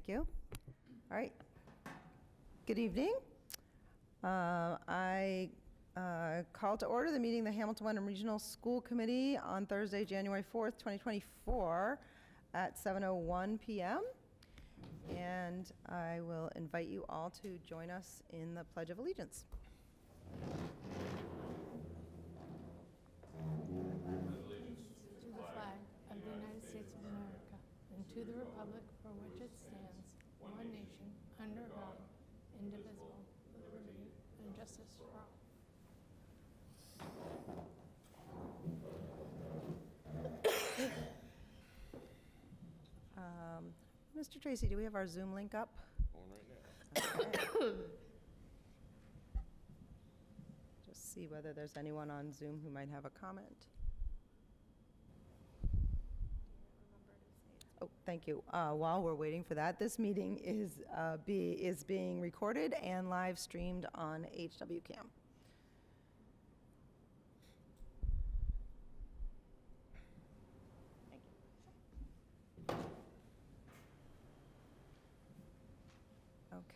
you. All right. Good evening. I call to order the meeting of the Hamilton Wenham Regional School Committee on Thursday, January 4th, 2024 at 7:01 p.m. And I will invite you all to join us in the Pledge of Allegiance. To the flag of the United States of America and to the republic for which it stands, one nation, under God, indivisible, with liberty and justice for all. Mr. Tracy, do we have our Zoom link up? On right now. Okay. Just see whether there's anyone on Zoom who might have a comment. Oh, thank you. While we're waiting for that, this meeting is being recorded and live streamed on HWCam.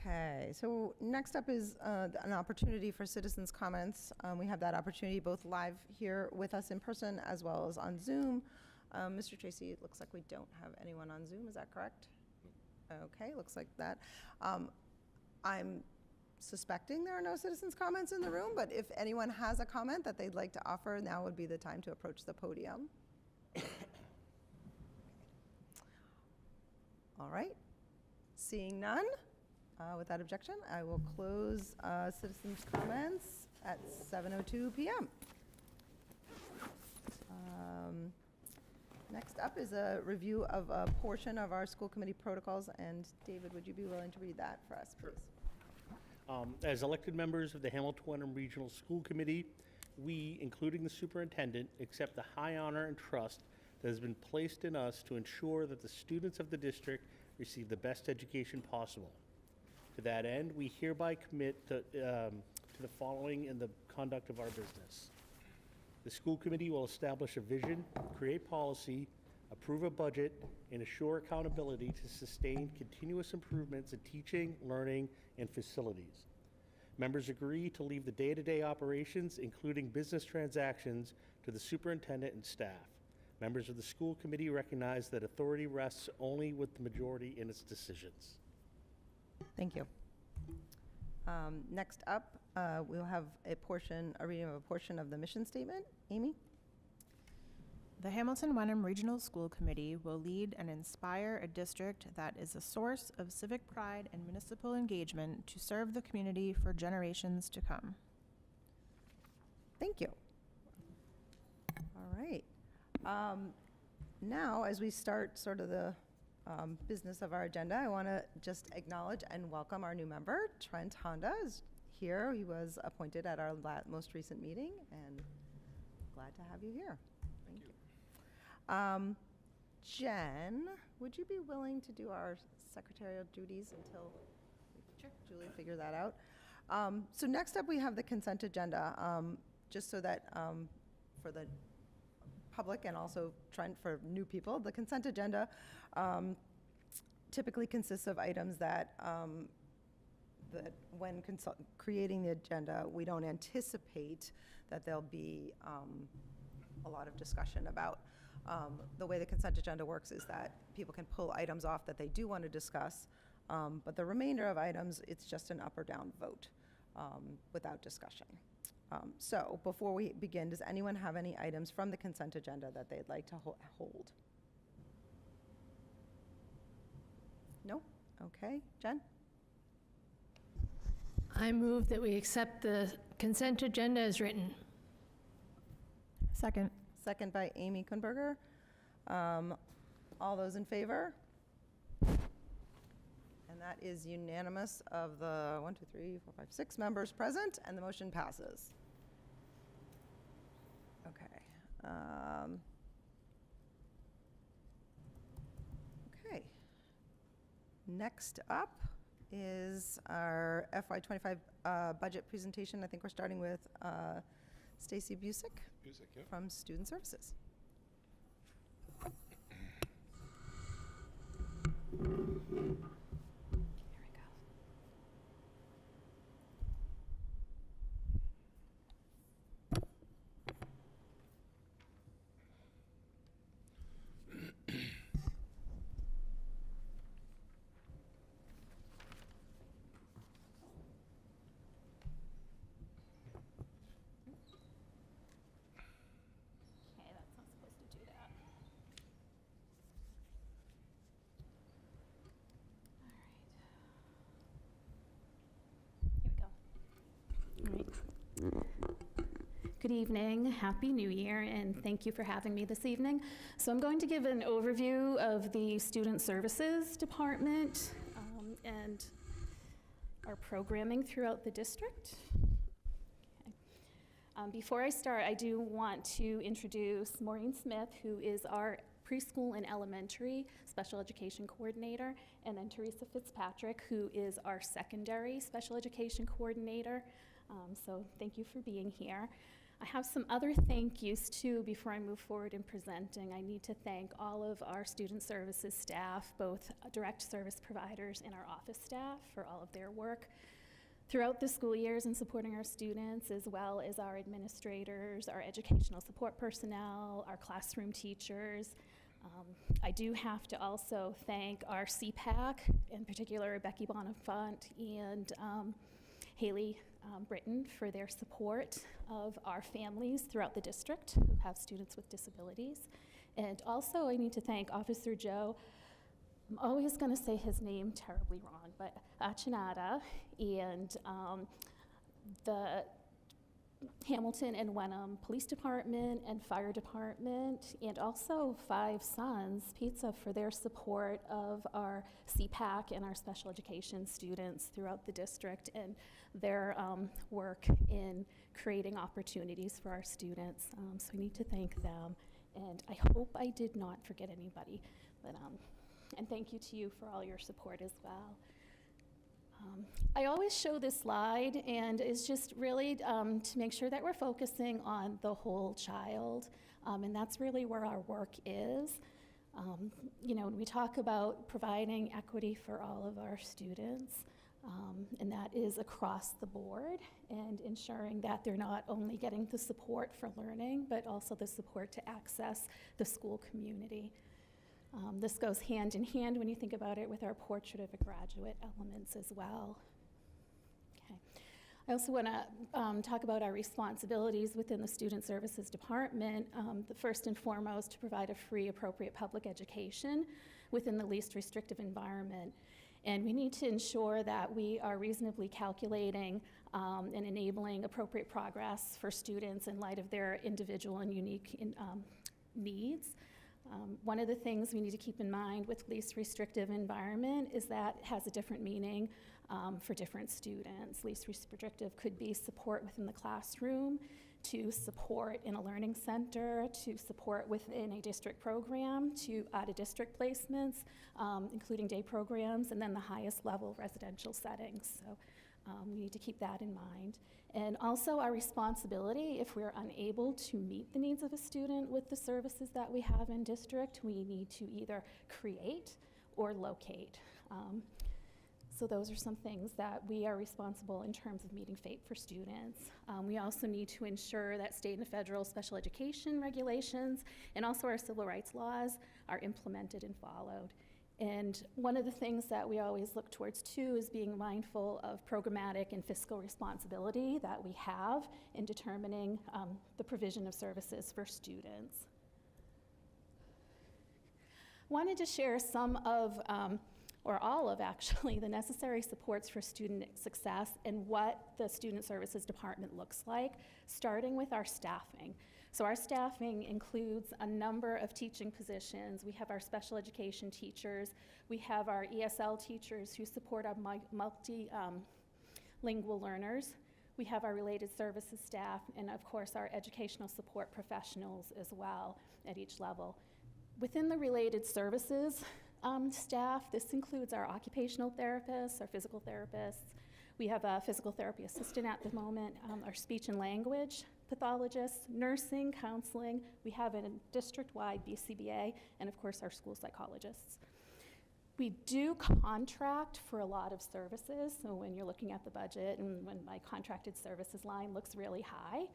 Okay, so next up is an opportunity for citizens' comments. We have that opportunity both live here with us in person as well as on Zoom. Mr. Tracy, it looks like we don't have anyone on Zoom, is that correct? Okay, looks like that. I'm suspecting there are no citizens' comments in the room, but if anyone has a comment that they'd like to offer, now would be the time to approach the podium. All right, seeing none. Without objection, I will close citizens' comments at 7:02 p.m. Next up is a review of a portion of our school committee protocols, and David, would you be willing to read that for us, please? As elected members of the Hamilton Wenham Regional School Committee, we, including the superintendent, accept the high honor and trust that has been placed in us to ensure that the students of the district receive the best education possible. To that end, we hereby commit to the following in the conduct of our business. The school committee will establish a vision, create policy, approve a budget, and assure accountability to sustain continuous improvements in teaching, learning, and facilities. Members agree to leave the day-to-day operations, including business transactions, to the superintendent and staff. Members of the school committee recognize that authority rests only with the majority in its decisions. Thank you. Next up, we'll have a reading of a portion of the mission statement. Amy? The Hamilton Wenham Regional School Committee will lead and inspire a district that is a source of civic pride and municipal engagement to serve the community for generations to come. Thank you. All right. Now, as we start sort of the business of our agenda, I want to just acknowledge and welcome our new member. Trent Honda is here. He was appointed at our most recent meeting, and glad to have you here. Thank you. Jen, would you be willing to do our secretarial duties until Julie figure that out? So next up, we have the consent agenda, just so that for the public and also Trent for new people, the consent agenda typically consists of items that when creating the agenda, we don't anticipate that there'll be a lot of discussion about. The way the consent agenda works is that people can pull items off that they do want to discuss, but the remainder of items, it's just an up or down vote without discussion. So before we begin, does anyone have any items from the consent agenda that they'd like to hold? No? Okay. Jen? I move that we accept the consent agenda as written. Second. Second by Amy Kunberger. All those in favor? And that is unanimous of the 6 members present, and the motion passes. Okay. Okay. Next up is our FY25 budget presentation. I think we're starting with Stacy Busick Yep. from Student Services. Good evening, Happy New Year, and thank you for having me this evening. So I'm going to give an overview of the Student Services Department and our programming throughout the district. Okay. Before I start, I do want to introduce Maureen Smith, who is our preschool and elementary special education coordinator, and then Teresa Fitzpatrick, who is our secondary special education coordinator. So thank you for being here. I have some other thank yous too before I move forward in presenting. I need to thank all of our student services staff, both direct service providers and our office staff, for all of their work throughout the school years in supporting our students, as well as our administrators, our educational support personnel, our classroom teachers. I do have to also thank our CPAC, in particular Becky Bonifant and Haley Britton, for their support of our families throughout the district who have students with disabilities. And also I need to thank Officer Joe, I'm always going to say his name terribly wrong, but Achinada, and the Hamilton and Wenham Police Department and Fire Department, and also Five Sons Pizza for their support of our CPAC and our special education students throughout the district, and their work in creating opportunities for our students. So I need to thank them, and I hope I did not forget anybody. But, and thank you to you for all your support as well. I always show this slide, and it's just really to make sure that we're focusing on the whole child, and that's really where our work is. You know, when we talk about providing equity for all of our students, and that is across the board, and ensuring that they're not only getting the support for learning, but also the support to access the school community. This goes hand in hand when you think about it with our Portrait of a Graduate elements as well. Okay. I also want to talk about our responsibilities within the Student Services Department. The first and foremost, to provide a free, appropriate public education within the least restrictive environment. And we need to ensure that we are reasonably calculating and enabling appropriate progress for students in light of their individual and unique needs. One of the things we need to keep in mind with least restrictive environment is that it has a different meaning for different students. Least restrictive could be support within the classroom, to support in a learning center, to support within a district program, to out-of-district placements, including day programs, and then the highest level residential settings. So we need to keep that in mind. And also our responsibility, if we're unable to meet the needs of a student with the services that we have in district, we need to either create or locate. So those are some things that we are responsible in terms of meeting FAPE for students. We also need to ensure that state and federal special education regulations and also our civil rights laws are implemented and followed. And one of the things that we always look towards too is being mindful of programmatic and fiscal responsibility that we have in determining the provision of services for students. Wanted to share some of, or all of actually, the necessary supports for student success and what the Student Services Department looks like, starting with our staffing. So our staffing includes a number of teaching positions. We have our special education teachers. We have our ESL teachers who support our multilingual learners. We have our related services staff, and of course our educational support professionals as well at each level. Within the related services staff, this includes our occupational therapists, our physical therapists. We have a physical therapy assistant at the moment, our speech and language pathologists, nursing, counseling. We have a district-wide BCBA, and of course our school psychologists. We do contract for a lot of services, so when you're looking at the budget and when my contracted services line looks really high,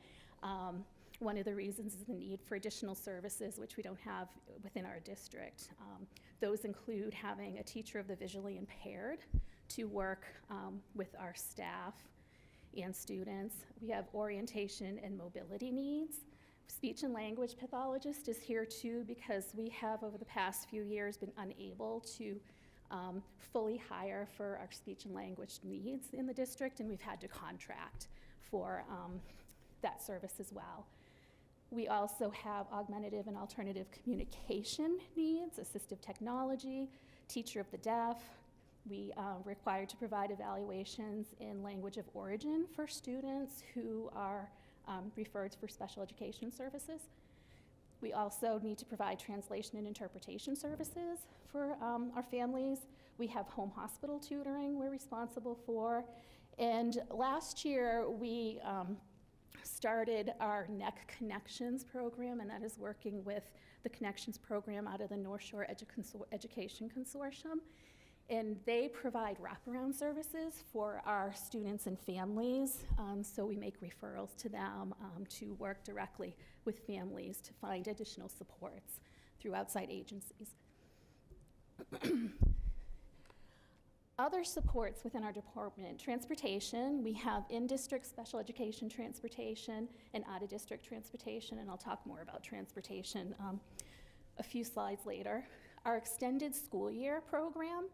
one of the reasons is the need for additional services, which we don't have within our district. Those include having a teacher of the visually impaired to work with our staff and students. We have orientation and mobility needs. Speech and language pathologist is here too because we have over the past few years been unable to fully hire for our speech and language needs in the district, and we've had to contract for that service as well. We also have augmentative and alternative communication needs, assistive technology, teacher of the deaf. We required to provide evaluations in language of origin for students who are referred for special education services. We also need to provide translation and interpretation services for our families. We have home hospital tutoring we're responsible for. And last year, we started our NEC Connections program, and that is working with the Connections program out of the North Shore Education Consortium. And they provide wraparound services for our students and families. So we make referrals to them to work directly with families to find additional supports through outside agencies. Other supports within our department: transportation. We have in-district special education transportation and out-of-district transportation, and I'll talk more about transportation a few slides later. Our extended school year program.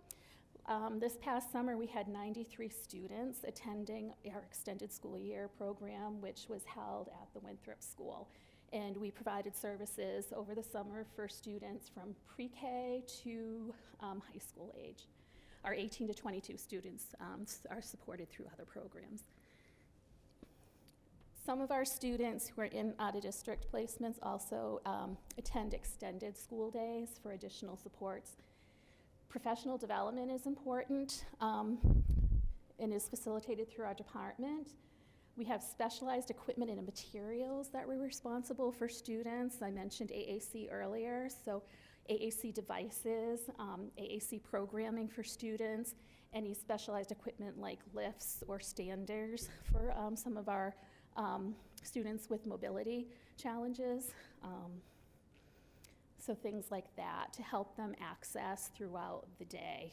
This past summer, we had 93 students attending our extended school year program, which was held at the Winthrop School. And we provided services over the summer for students from pre-K to high school age. Our 18 to 22 students are supported through other programs. Some of our students who are in out-of-district placements also attend extended school days for additional supports. Professional development is important and is facilitated through our department. We have specialized equipment and materials that we're responsible for students. I mentioned AAC earlier, so AAC devices, AAC programming for students, any specialized equipment like lifts or standers for some of our students with mobility challenges. So things like that to help them access throughout the day.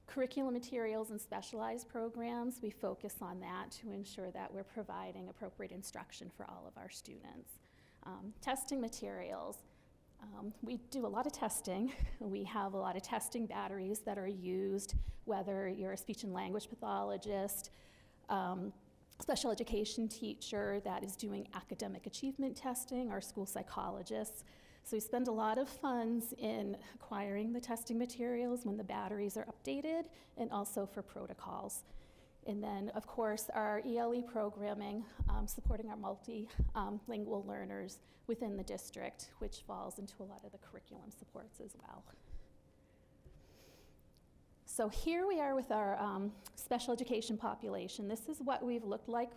Curriculum materials and specialized programs, we focus on that to ensure that we're providing appropriate instruction for all of our students. Testing materials, we do a lot of testing. We have a lot of testing batteries that are used, whether you're a speech and language pathologist, special education teacher that is doing academic achievement testing, or school psychologists. So we spend a lot of funds in acquiring the testing materials when the batteries are updated, and also for protocols. And then, of course, our ELE programming, supporting our multilingual learners within the district, which falls into a lot of the curriculum supports as well. So here we are with our special education population. This is what we've looked like,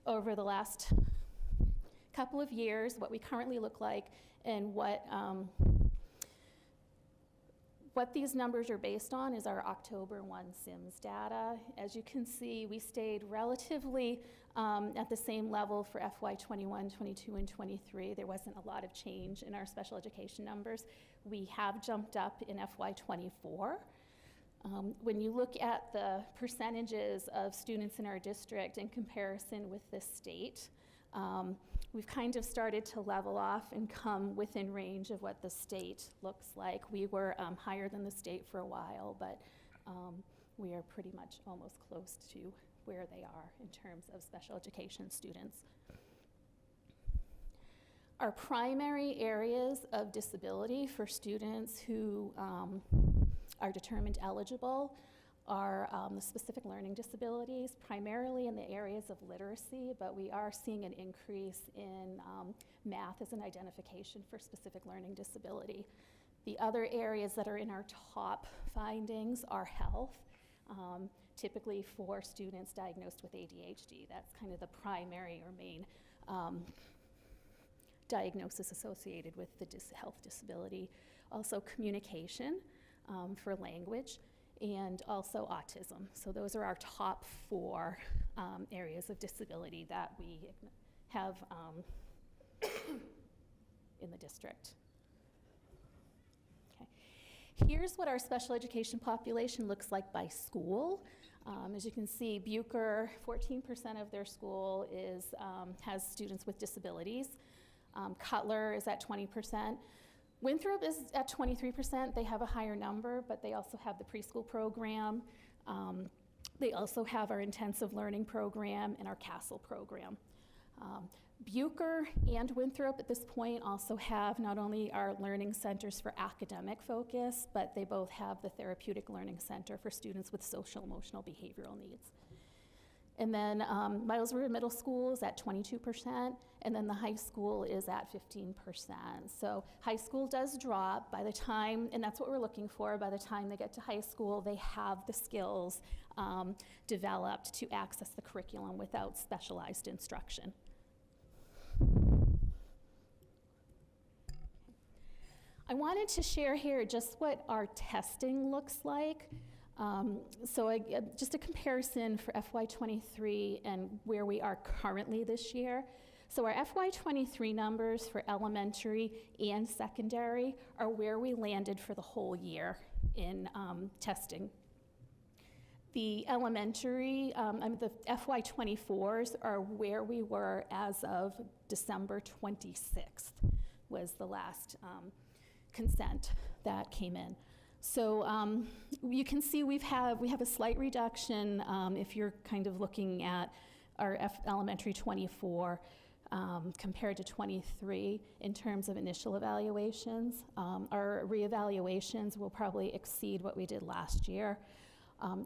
over the last couple of years, what we currently look like, and what these numbers are based on is our October 1 SIMS data. As you can see, we stayed relatively at the same level for FY 21, 22, and 23. There wasn't a lot of change in our special education numbers. We have jumped up in FY 24. When you look at the percentages of students in our district in comparison with the state, we've kind of started to level off and come within range of what the state looks like. We were higher than the state for a while, but we are pretty much almost close to where they are in terms of special education students. Our primary areas of disability for students who are determined eligible are the specific learning disabilities, primarily in the areas of literacy, but we are seeing an increase in math as an identification for specific learning disability. The other areas that are in our top findings are health, typically for students diagnosed with ADHD. That's kind of the primary or main diagnosis associated with the health disability. Also communication for language, and also autism. So those are our top 4 areas of disability that we have in the district. Okay. Here's what our special education population looks like by school. As you can see, Bucher, 14% of their school has students with disabilities. Cutler is at 20%. Winthrop is at 23%. They have a higher number, but they also have the preschool program. They also have our intensive learning program and our CASTLE program. Bucher and Winthrop at this point also have not only our learning centers for academic focus, but they both have the therapeutic learning center for students with social, emotional, behavioral needs. And then Miles River Middle School is at 22%, and then the high school is at 15%. So high school does drop by the time, and that's what we're looking for, by the time they get to high school, they have the skills developed to access the curriculum without specialized instruction. I wanted to share here just what our testing looks like. Just a comparison for FY23 and where we are currently this year. So our FY23 numbers for elementary and secondary are where we landed for the whole year in testing. The elementary, the FY24s are where we were as of December 26th was the last consent that came in. So you can see we have a slight reduction if you're kind of looking at our elementary 24 compared to 23 in terms of initial evaluations. Our reevaluations will probably exceed what we did last year.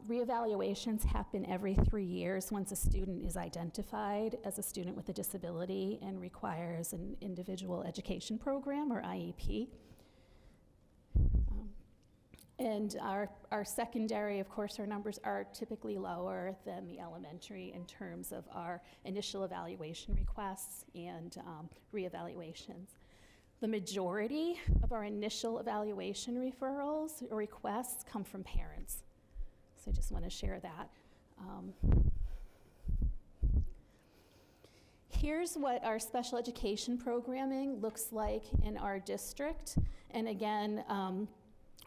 Reevaluations happen every 3 years once a student is identified as a student with a disability and requires an individual education program or IEP. And our secondary, of course, our numbers are typically lower than the elementary in terms of our initial evaluation requests and reevaluations. The majority of our initial evaluation referrals or requests come from parents. So I just want to share that. Here's what our special education programming looks like in our district. And again,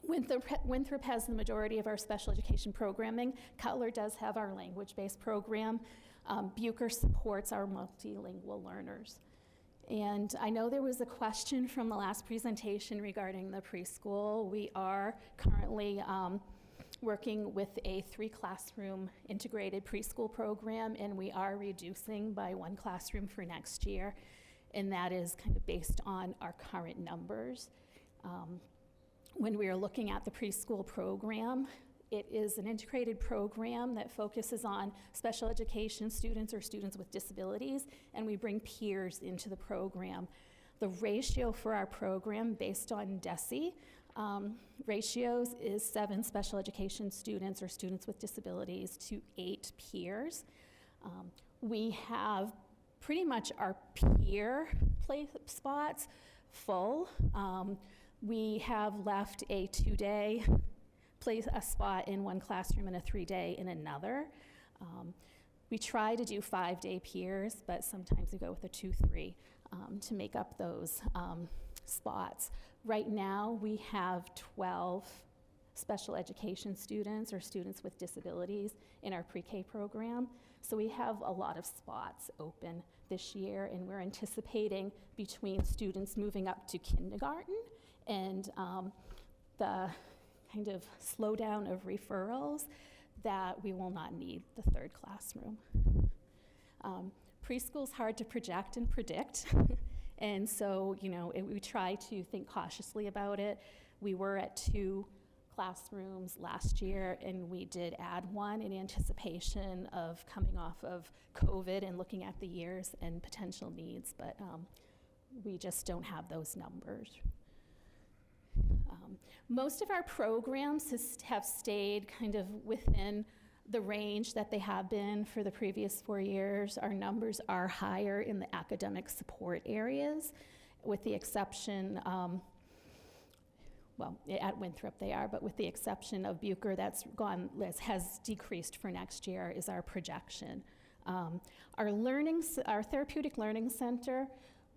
Winthrop has the majority of our special education programming. Cutler does have our language-based program. Bucher supports our multilingual learners. And I know there was a question from the last presentation regarding the preschool. We are currently working with a 3-classroom integrated preschool program, and we are reducing by 1 classroom for next year. And that is kind of based on our current numbers. When we are looking at the preschool program, it is an integrated program that focuses on special education students or students with disabilities, and we bring peers into the program. The ratio for our program based on DESE ratios is 7 special education students or students with disabilities to 8 peers. We have pretty much our peer play spots full. We have left a 2-day a spot in 1 classroom and a 3-day in another. We try to do 5-day peers, but sometimes we go with a 2-3 to make up those spots. Right now, we have 12 special education students or students with disabilities in our pre-K program. So we have a lot of spots open this year, and we're anticipating between students moving up to kindergarten and the kind of slowdown of referrals that we will not need the 3rd classroom. Preschool's hard to project and predict. And so, we try to think cautiously about it. We were at 2 classrooms last year, and we did add 1 in anticipation of coming off of COVID and looking at the years and potential needs, but we just don't have those numbers. Most of our programs have stayed kind of within the range that they have been for the previous 4 years. Our numbers are higher in the academic support areas, with the exception, at Winthrop they are, but with the exception of Bucher, has decreased for next year is our projection. Our therapeutic learning center,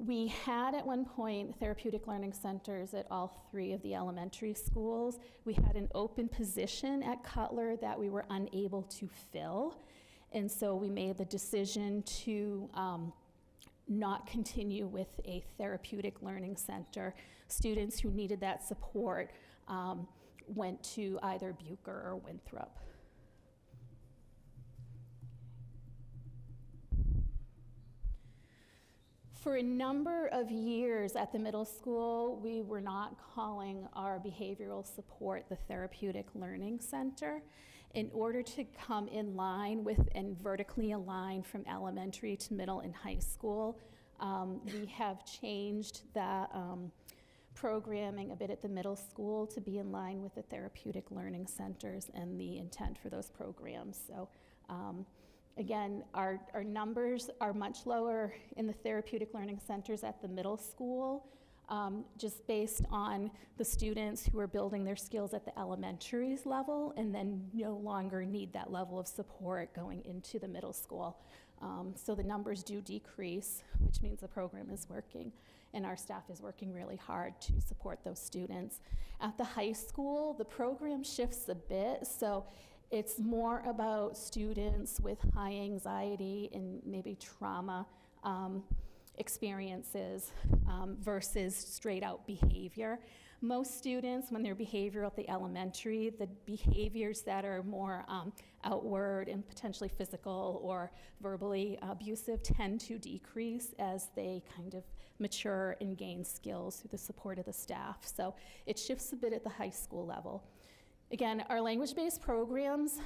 we had at one point therapeutic learning centers at all 3 of the elementary schools. We had an open position at Cutler that we were unable to fill. And so we made the decision to not continue with a therapeutic learning center. Students who needed that support went to either Bucher or Winthrop. For a number of years at the middle school, we were not calling our behavioral support the Therapeutic Learning Center. In order to come in line with and vertically align from elementary to middle and high school, we have changed the programming a bit at the middle school to be in line with the therapeutic learning centers and the intent for those programs. So again, our numbers are much lower in the therapeutic learning centers at the middle school, just based on the students who are building their skills at the elementaries level and then no longer need that level of support going into the middle school. So the numbers do decrease, which means the program is working, and our staff is working really hard to support those students. At the high school, the program shifts a bit, so it's more about students with high anxiety and maybe trauma experiences versus straight out behavior. Most students, when they're behavioral at the elementary, the behaviors that are more outward and potentially physical or verbally abusive tend to decrease as they kind of mature and gain skills through the support of the staff. So it shifts a bit at the high school level. Again, our language-based programs,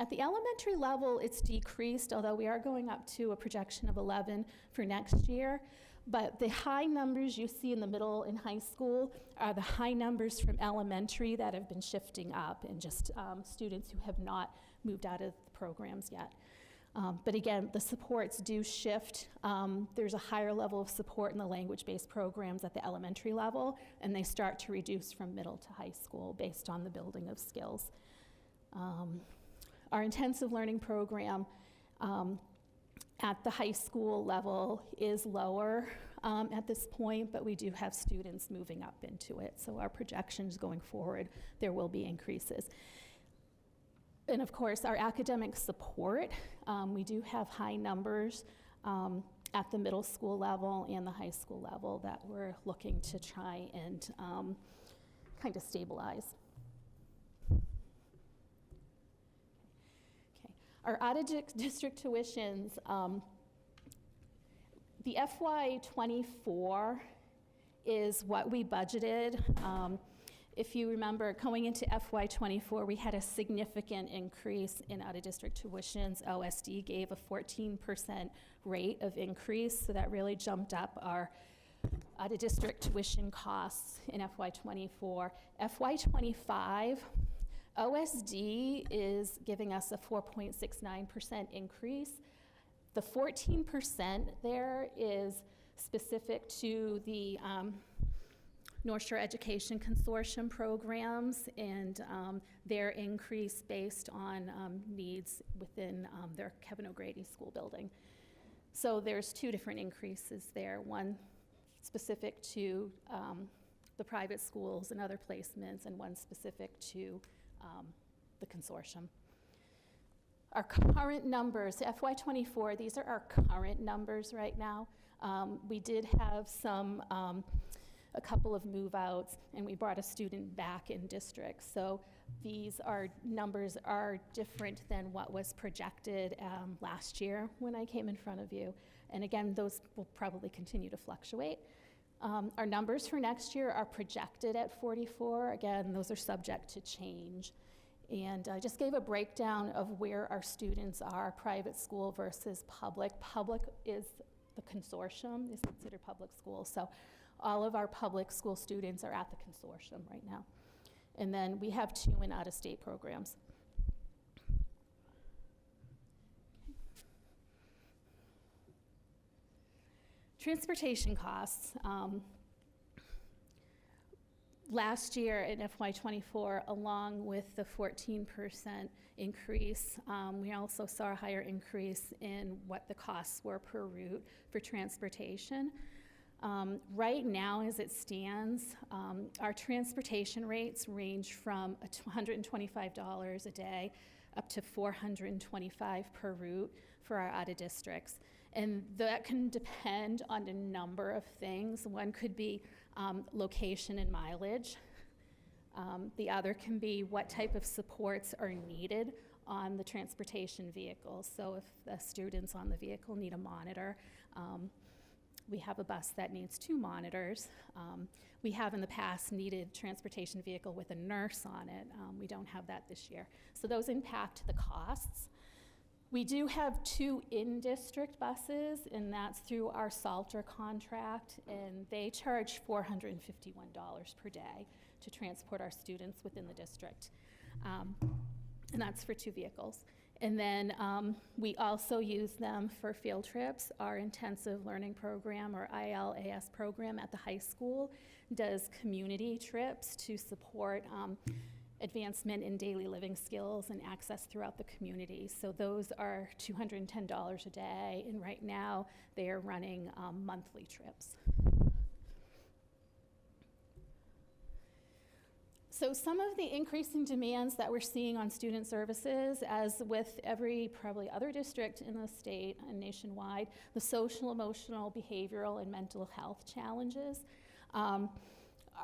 at the elementary level, it's decreased, although we are going up to a projection of 11 for next year. But the high numbers you see in the middle and high school are the high numbers from elementary that have been shifting up, and just students who have not moved out of the programs yet. But again, the supports do shift. There's a higher level of support in the language-based programs at the elementary level, and they start to reduce from middle to high school based on the building of skills. Our intensive learning program at the high school level is lower at this point, but we do have students moving up into it. So our projections going forward, there will be increases. And of course, our academic support, we do have high numbers at the middle school level and the high school level that we're looking to try and kind of stabilize. Okay. Our out-of-district tuitions, the FY24 is what we budgeted. If you remember, going into FY24, we had a significant increase in out-of-district tuitions. OSD gave a 14% rate of increase, so that really jumped up our out-of-district tuition costs in FY24. FY25, OSD is giving us a 4.69% increase. The 14% there is specific to the North Shore Education Consortium programs and their increase based on needs within their Kevin O'Grady School building. So there's two different increases there, one specific to the private schools and other placements, and one specific to the consortium. Our current numbers, FY24, these are our current numbers right now. We did have a couple of move-outs, and we brought a student back in district. So these numbers are different than what was projected last year when I came in front of you. And again, those will probably continue to fluctuate. Our numbers for next year are projected at 44. Again, those are subject to change. And I just gave a breakdown of where our students are, private school versus public. Public is the consortium, is considered public school. So all of our public school students are at the consortium right now. And then we have 2 in out-of-state programs. Transportation costs. Last year in FY24, along with the 14% increase, we also saw a higher increase in what the costs were per route for transportation. Right now, as it stands, our transportation rates range from $125 a day up to $425 per route for our out-of-districts. And that can depend on a number of things. One could be location and mileage. The other can be what type of supports are needed on the transportation vehicle. So if the students on the vehicle need a monitor, We have a bus that needs 2 monitors. We have in the past needed transportation vehicle with a nurse on it. We don't have that this year. So those impact the costs. We do have 2 in-district buses, and that's through our Salter contract, and they charge $451 per day to transport our students within the district. And that's for 2 vehicles. And then we also use them for field trips. Our intensive learning program, or ILAS program at the high school, does community trips to support advancement in daily living skills and access throughout the community. So those are $210 a day, and right now they are running monthly trips. So some of the increasing demands that we're seeing on student services, as with every probably other district in the state and nationwide, the social, emotional, behavioral, and mental health challenges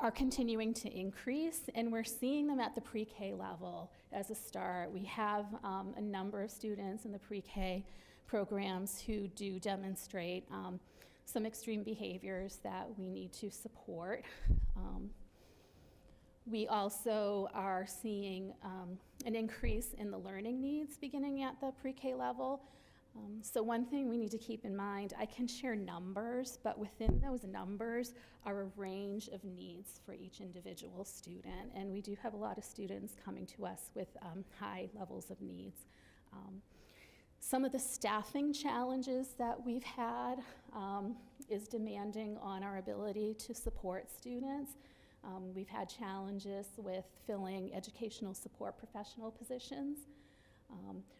are continuing to increase, and we're seeing them at the pre-K level as a start. We have a number of students in the pre-K programs who do demonstrate some extreme behaviors that we need to support. We also are seeing an increase in the learning needs beginning at the pre-K level. So one thing we need to keep in mind, I can share numbers, but within those numbers are a range of needs for each individual student. And we do have a lot of students coming to us with high levels of needs. Some of the staffing challenges that we've had is demanding on our ability to support students. We've had challenges with filling educational support professional positions.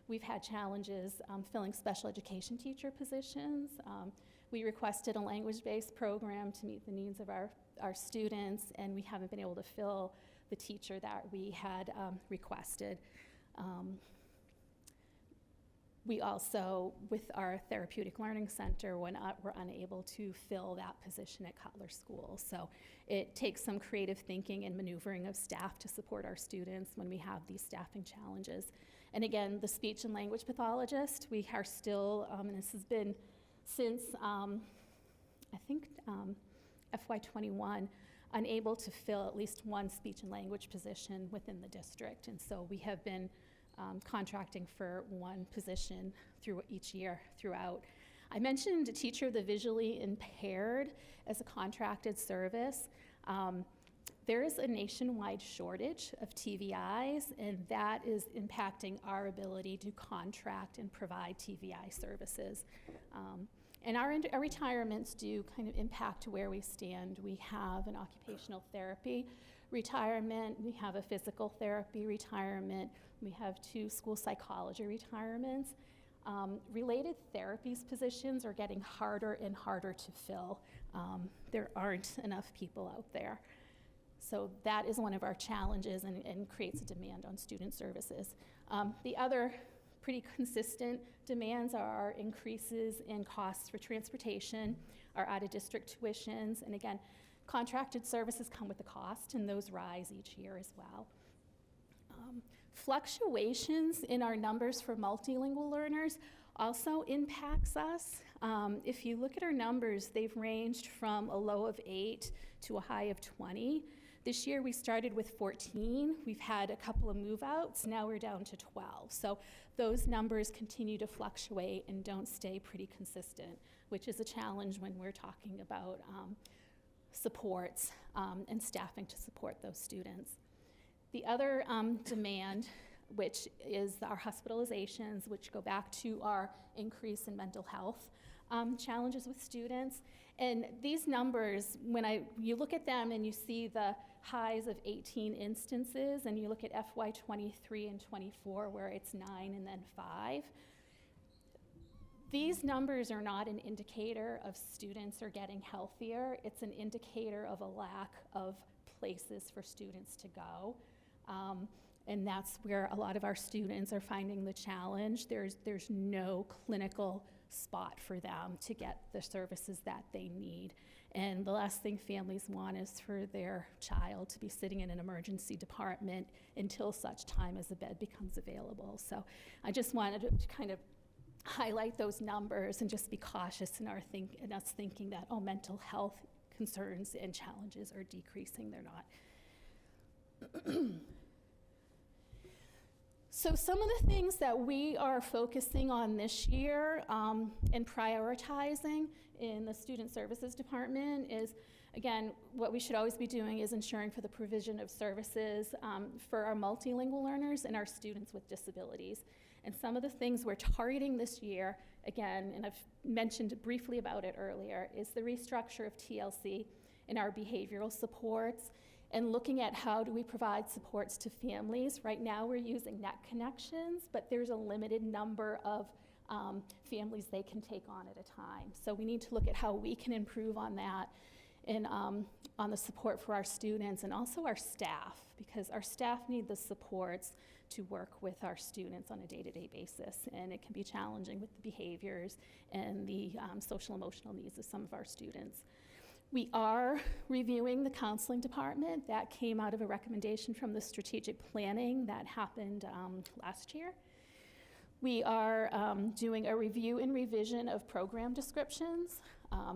We've had challenges filling special education teacher positions. We requested a language-based program to meet the needs of our students, and we haven't been able to fill the teacher that we had requested. We also, with our therapeutic learning center, we're unable to fill that position at Cutler School. So it takes some creative thinking and maneuvering of staff to support our students when we have these staffing challenges. And again, the speech and language pathologist, we are still, and this has been since, I think, FY21, unable to fill at least one speech and language position within the district. And so we have been contracting for one position through each year throughout. I mentioned a teacher of the visually impaired as a contracted service. There is a nationwide shortage of TVIs, and that is impacting our ability to contract and provide TVI services. And our retirements do kind of impact where we stand. We have an occupational therapy retirement, we have a physical therapy retirement, we have 2 school psychology retirements. Related therapies positions are getting harder and harder to fill. There aren't enough people out there. So that is one of our challenges and creates a demand on student services. The other pretty consistent demands are increases in costs for transportation, our out-of-district tuitions, and again, contracted services come with a cost, and those rise each year as well. Fluctuations in our numbers for multilingual learners also impacts us. If you look at our numbers, they've ranged from a low of 8 to a high of 20. This year we started with 14. We've had a couple of move-outs. Now we're down to 12. So those numbers continue to fluctuate and don't stay pretty consistent, which is a challenge when we're talking about supports and staffing to support those students. The other demand, which is our hospitalizations, which go back to our increase in mental health challenges with students. And these numbers, when you look at them and you see the highs of 18 instances, and you look at FY23 and 24 where it's 9 and then 5, these numbers are not an indicator of students are getting healthier. It's an indicator of a lack of places for students to go. And that's where a lot of our students are finding the challenge. There's no clinical spot for them to get the services that they need. And the last thing families want is for their child to be sitting in an emergency department until such time as a bed becomes available. So I just wanted to kind of highlight those numbers and just be cautious in us thinking that, oh, mental health concerns and challenges are decreasing. They're not. So some of the things that we are focusing on this year and prioritizing in the Student Services Department is, again, what we should always be doing is ensuring for the provision of services for our multilingual learners and our students with disabilities. And some of the things we're targeting this year, again, and I've mentioned briefly about it earlier, is the restructure of TLC and our behavioral supports, and looking at how do we provide supports to families. Right now we're using Net Connections, but there's a limited number of families they can take on at a time. So we need to look at how we can improve on that and on the support for our students and also our staff, because our staff need the supports to work with our students on a day-to-day basis, and it can be challenging with the behaviors and the social emotional needs of some of our students. We are reviewing the counseling department. That came out of a recommendation from the strategic planning that happened last year. We are doing a review and revision of program descriptions,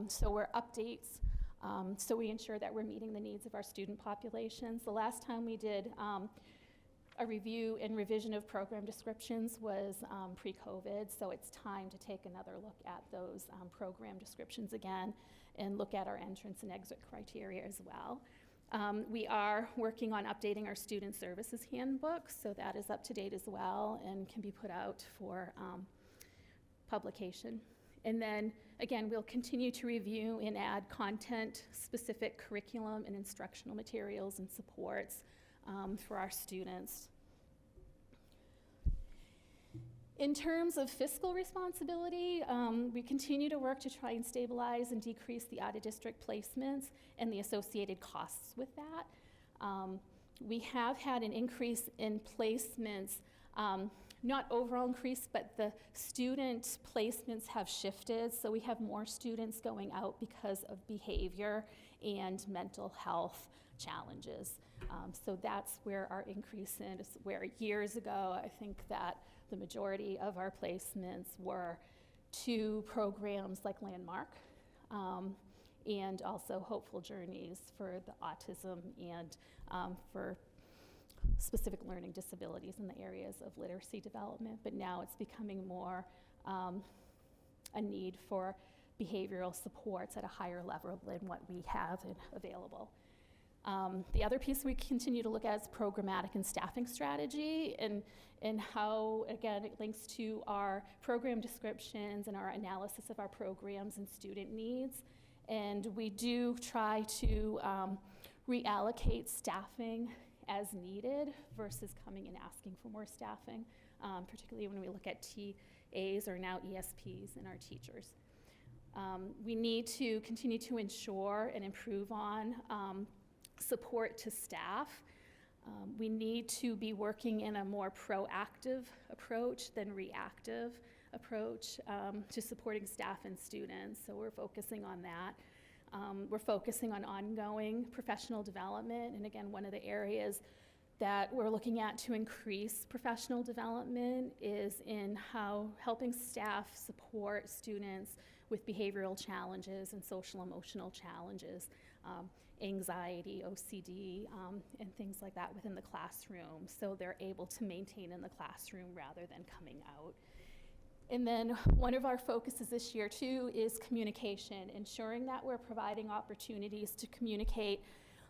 so we're updates, so we ensure that we're meeting the needs of our student populations. The last time we did a review and revision of program descriptions was pre-COVID, so it's time to take another look at those program descriptions again and look at our entrance and exit criteria as well. We are working on updating our student services handbook, so that is up to date as well and can be put out for publication. And then, again, we'll continue to review and add content-specific curriculum and instructional materials and supports for our students. In terms of fiscal responsibility, we continue to work to try and stabilize and decrease the out-of-district placements and the associated costs with that. We have had an increase in placements, not overall increase, but the student placements have shifted, so we have more students going out because of behavior and mental health challenges. So that's where our increase is, where years ago, I think that the majority of our placements were to programs like Landmark and also Hopeful Journeys for the autism and for specific learning disabilities in the areas of literacy development. But now it's becoming more a need for behavioral supports at a higher level than what we have available. The other piece we continue to look at is programmatic and staffing strategy and how, again, it links to our program descriptions and our analysis of our programs and student needs. And we do try to reallocate staffing as needed versus coming and asking for more staffing, particularly when we look at TAs or now ESPs and our teachers. We need to continue to ensure and improve on support to staff. We need to be working in a more proactive approach than reactive approach to supporting staff and students, so we're focusing on that. We're focusing on ongoing professional development, and again, one of the areas that we're looking at to increase professional development is in how helping staff support students with behavioral challenges and social emotional challenges, anxiety, OCD, and things like that within the classroom, so they're able to maintain in the classroom rather than coming out. And then one of our focuses this year too is communication, ensuring that we're providing opportunities to communicate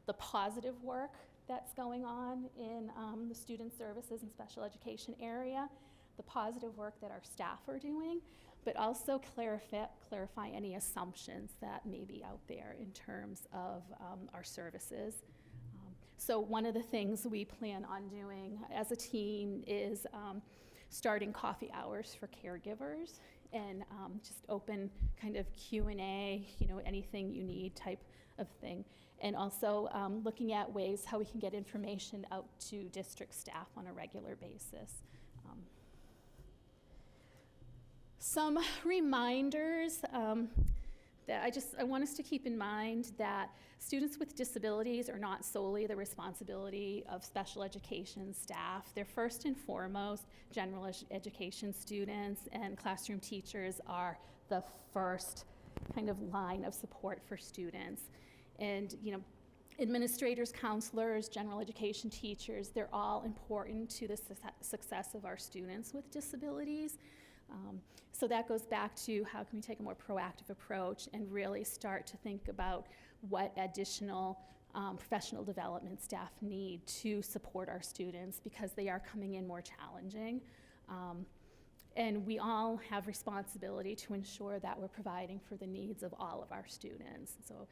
the positive work that's going on in the student services and special education area, the positive work that our staff are doing, but also clarify any assumptions that may be out there in terms of our services. So one of the things we plan on doing as a team is starting coffee hours for caregivers and just open kind of Q&A, anything you need type of thing. And also looking at ways how we can get information out to district staff on a regular basis. Some reminders, that I want us to keep in mind that students with disabilities are not solely the responsibility of special education staff. They're first and foremost general education students, and classroom teachers are the first kind of line of support for students. And, you know, administrators, counselors, general education teachers, they're all important to the success of our students with disabilities. So that goes back to how can we take a more proactive approach and really start to think about what additional professional development staff need to support our students, because they are coming in more challenging. And we all have responsibility to ensure that we're providing for the needs of all of our students. So,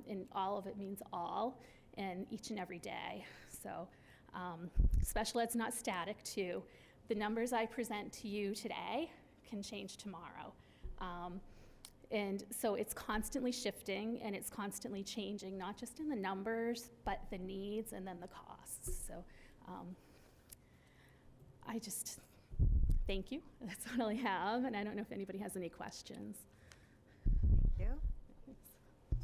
and all of it means all, and each and every day. So special ed's not static too. The numbers I present to you today can change tomorrow. And so it's constantly shifting and it's constantly changing, not just in the numbers, but the needs and then the costs. So I just thank you. That's all I have. And I don't know if anybody has any questions. Thank you.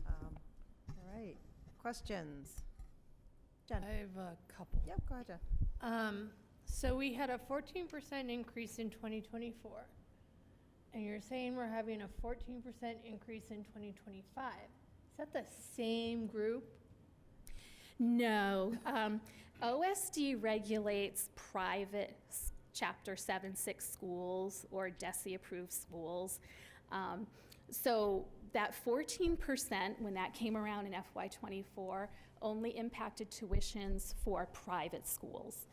All right, questions? Jen? I have a couple. Yep, go ahead, Jen. So we had a 14% increase in 2024. And you're saying we're having a 14% increase in 2025. Is that the same group? No. OSD regulates private Chapter 7-6 schools or DESE-approved schools. So that 14%, when that came around in FY24, only impacted tuitions for private schools.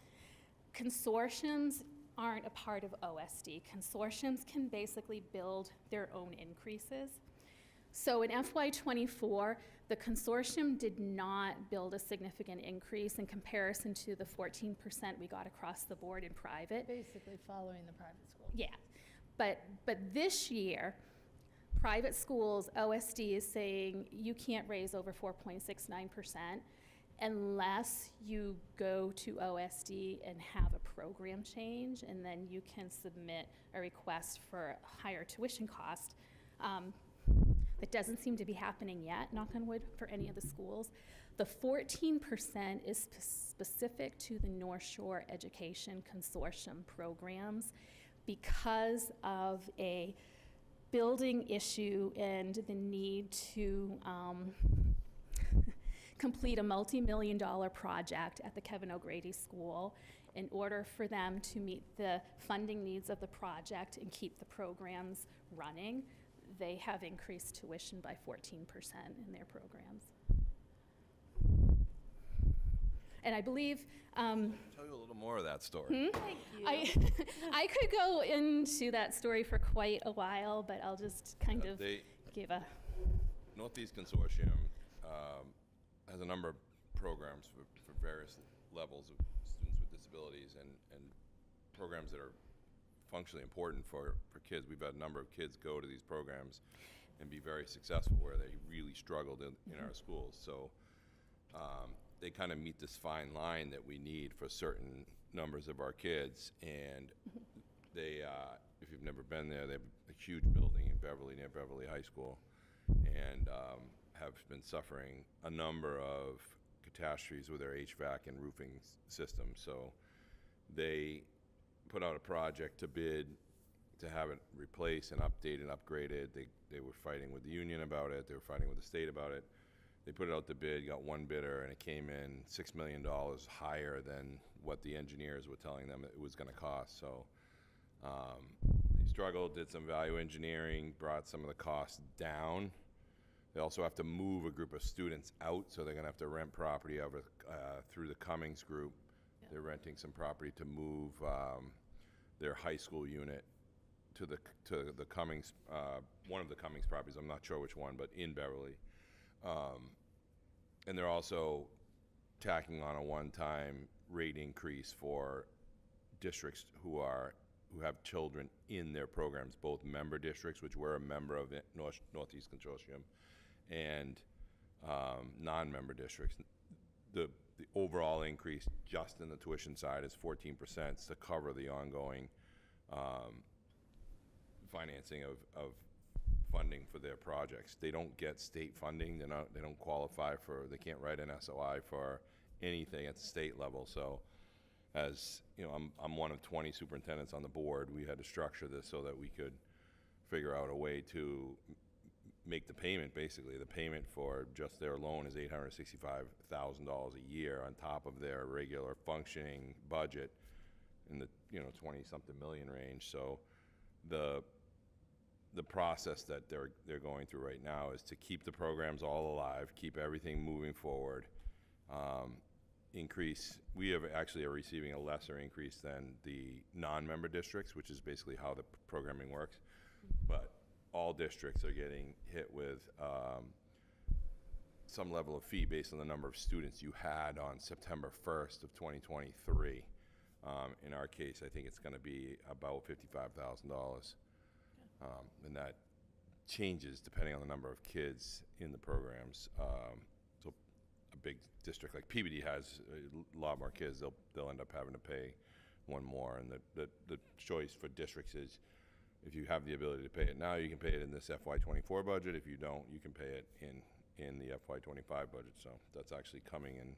Consortiums aren't a part of OSD. Consortiums can basically build their own increases. So in FY24, the consortium did not build a significant increase in comparison to the 14% we got across the board in private. Basically following the private school. Yeah, but this year, private schools, OSD is saying you can't raise over 4.69% unless you go to OSD and have a program change, and then you can submit a request for a higher tuition cost. That doesn't seem to be happening yet, knock on wood, for any of the schools. The 14% is specific to the North Shore Education Consortium programs because of a building issue and the need to complete a multi-million-dollar project at the Kevin O'Grady School in order for them to meet the funding needs of the project and keep the programs running. They have increased tuition by 14% in their programs. And I believe Tell you a little more of that story. Thank you. I could go into that story for quite a while, but I'll just kind of They, give a, Northeast Consortium has a number of programs for various levels of students with disabilities and programs that are functionally important for kids. We've had a number of kids go to these programs and be very successful where they really struggled in our schools. So they kind of meet this fine line that we need for certain numbers of our kids. And they, if you've never been there, they have a huge building in Beverly, near Beverly High School, and have been suffering a number of catastrophes with their HVAC and roofing systems. So they put out a project to bid to have it replaced and updated and upgraded. They were fighting with the union about it. They were fighting with the state about it. They put it out to bid, got one bidder, and it came in $6 million higher than what the engineers were telling them it was going to cost. So they struggled, did some value engineering, brought some of the costs down. They also have to move a group of students out, so they're going to have to rent property over through the Cummings Group. Yeah. They're renting some property to move their high school unit to the Cummings, one of the Cummings properties. I'm not sure which one, but in Beverly. And they're also tacking on a one-time rate increase for districts who have children in their programs, both member districts, which we're a member of it, Northeast Consortium, and non-member districts. The overall increase just in the tuition side is 14% to cover the ongoing financing of funding for their projects. They don't get state funding. They don't qualify for, they can't write an SOI for anything at the state level. So as, you know, I'm one of 20 superintendents on the board. We had to structure this so that we could figure out a way to make the payment, basically. The payment for just their loan is $865,000 a year on top of their regular functioning budget in the, you know, 20-something million range. So the process that they're going through right now is to keep the programs all alive, keep everything moving forward, we actually are receiving a lesser increase than the non-member districts, which is basically how the programming works. But all districts are getting hit with some level of fee based on the number of students you had on September 1st of 2023. In our case, I think it's going to be about $55,000. And that changes depending on the number of kids in the programs. So a big district like Peabody has a lot more kids. They'll end up having to pay one more. And the choice for districts is, if you have the ability to pay it now, you can pay it in this FY24 budget. If you don't, you can pay it in the FY25 budget. So that's actually coming in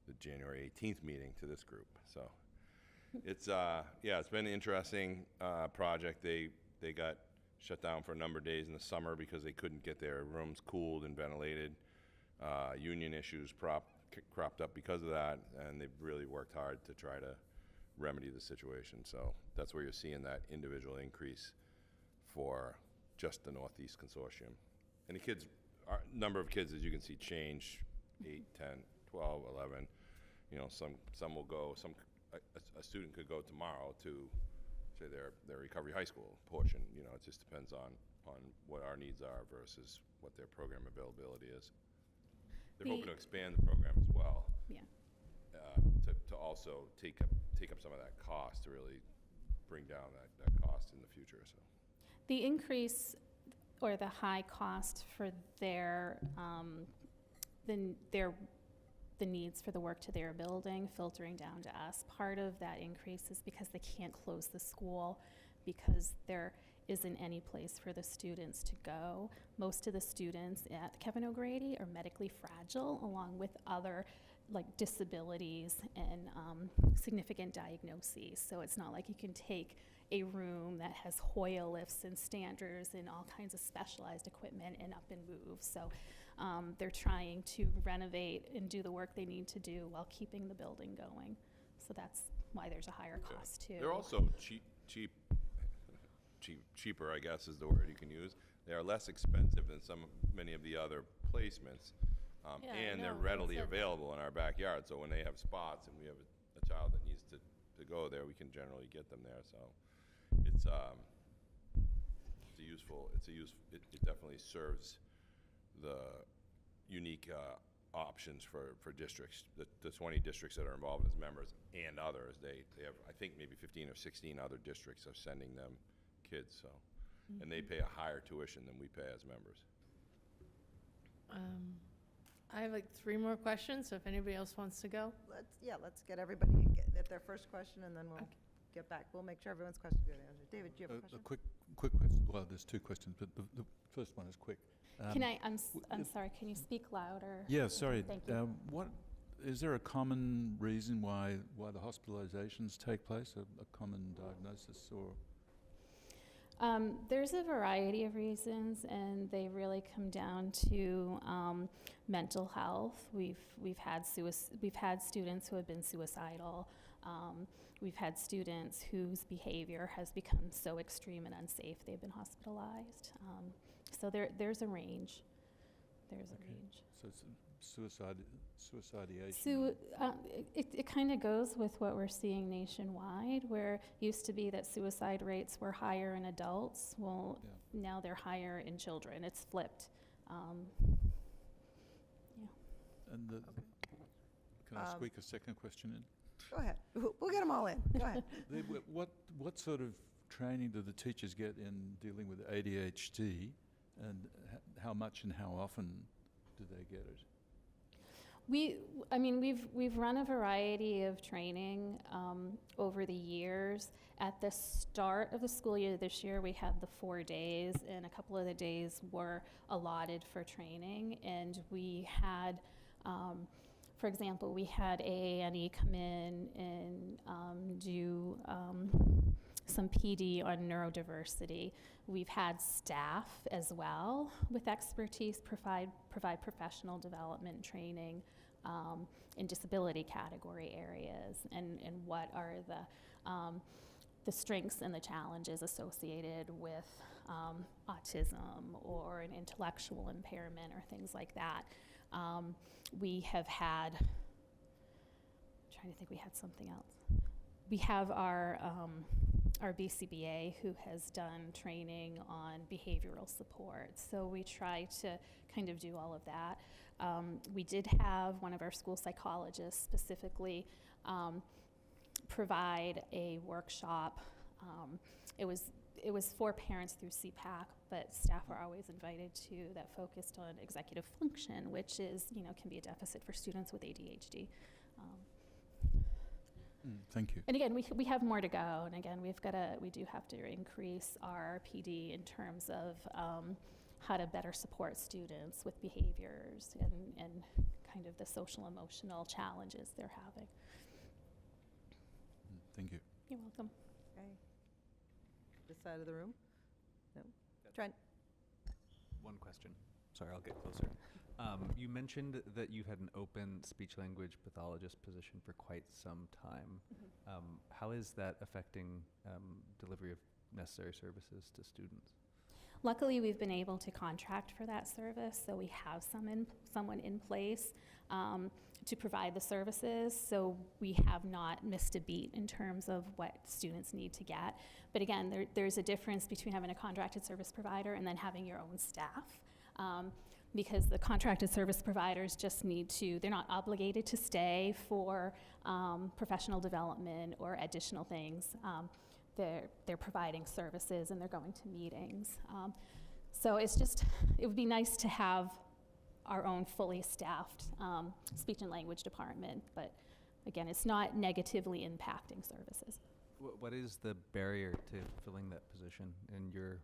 the January 18th meeting to this group. So it's it's been an interesting project. They got shut down for a number of days in the summer because they couldn't get their rooms cooled and ventilated. Union issues cropped up because of that, and they've really worked hard to try to remedy the situation. So that's where you're seeing that individual increase for just the Northeast Consortium. And the kids, number of kids, as you can see, change 8, 10, 12, 11. You know, some will go, a student could go tomorrow to, say, their Recovery High School portion. You know, it just depends on what our needs are versus what their program availability is. They're hoping to expand the program as well. Yeah. To also take up some of that cost, to really bring down that cost in the future. So The increase or the high cost for their the needs for the work to their building filtering down to us. Part of that increase is because they can't close the school because there isn't any place for the students to go. Most of the students at Kevin O'Grady are medically fragile, along with other disabilities and significant diagnoses. So it's not like you can take a room that has Hoyle lifts and standers and all kinds of specialized equipment and up and move. So they're trying to renovate and do the work they need to do while keeping the building going. So that's why there's a higher cost too. They're also cheaper, I guess is the word you can use. They are less expensive than many of the other placements. Yeah, I And they're know, readily that's it. available in our backyard. So when they have spots and we have a child that needs to go there, we can generally get them there. So it's it definitely serves the unique options for districts, the 20 districts that are involved as members and others. They have, I think, maybe 15 or 16 other districts are sending them kids. So, and they pay a higher tuition than we pay as members. I have 3 more questions, so if anybody else wants to go. Let's get everybody at their first question, and then we'll get back. We'll make sure everyone's question is answered. David, do you have a question? A quick question. Well, there's 2 questions, but the first one is quick. I'm sorry, can you speak louder? Yeah, sorry. Thank you. What is there a common reason why the hospitalizations take place? A common diagnosis or? There's a variety of reasons, and they really come down to mental health. We've had students who have been suicidal. We've had students whose behavior has become so extreme and unsafe they've been hospitalized. So there's a range. There's a range. So it's suicidation. It kind of goes with what we're seeing nationwide, where it used to be that suicide rates were higher in adults. Well, now they're higher in children. It's flipped. And can I squeak a second question in? Go ahead. We'll get them all in. Go ahead. What sort of training do the teachers get in dealing with ADHD, and how much and how often do they get it? We've run a variety of training over the years. At the start of the school year this year, we had the 4 days, and a couple of the days were allotted for training. And we had, for example, we had AANE come in and do some PD on neurodiversity. We've had staff as well with expertise provide professional development training in disability category areas, and what are the strengths and the challenges associated with autism or an intellectual impairment or things like that. We have had, I'm trying to think, we had something else. We have our BCBA who has done training on behavioral support. So we try to kind of do all of that. We did have one of our school psychologists specifically provide a workshop. It was for parents through CPAC, but staff are always invited to, that focused on executive function, which is, can be a deficit for students with ADHD. Thank you. And again, we have more to go. And again, we do have to increase our PD in terms of how to better support students with behaviors and kind of the social emotional challenges they're having. Thank you. You're welcome. Okay. This side of the room? No? Trent? One question. Sorry, I'll get closer. You mentioned that you had an open speech-language pathologist position for quite some time. How is that affecting delivery of necessary services to students? Luckily, we've been able to contract for that service, so we have someone in place to provide the services, so we have not missed a beat in terms of what students need to get. But again, there's a difference between having a contracted service provider and then having your own staff. Because the contracted service providers just they're not obligated to stay for professional development or additional things. They're providing services and they're going to meetings. So it would be nice to have our own fully staffed speech and language department, but again, it's not negatively impacting services. What is the barrier to filling that position, in your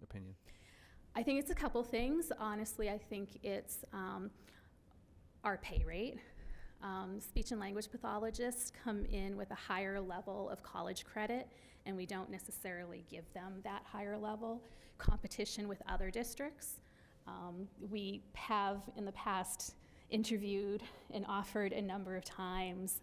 opinion? I think it's a couple things. Honestly, I think it's our pay rate. Speech and language pathologists come in with a higher level of college credit, and we don't necessarily give them that higher level. Competition with other districts. We have in the past interviewed and offered a number of times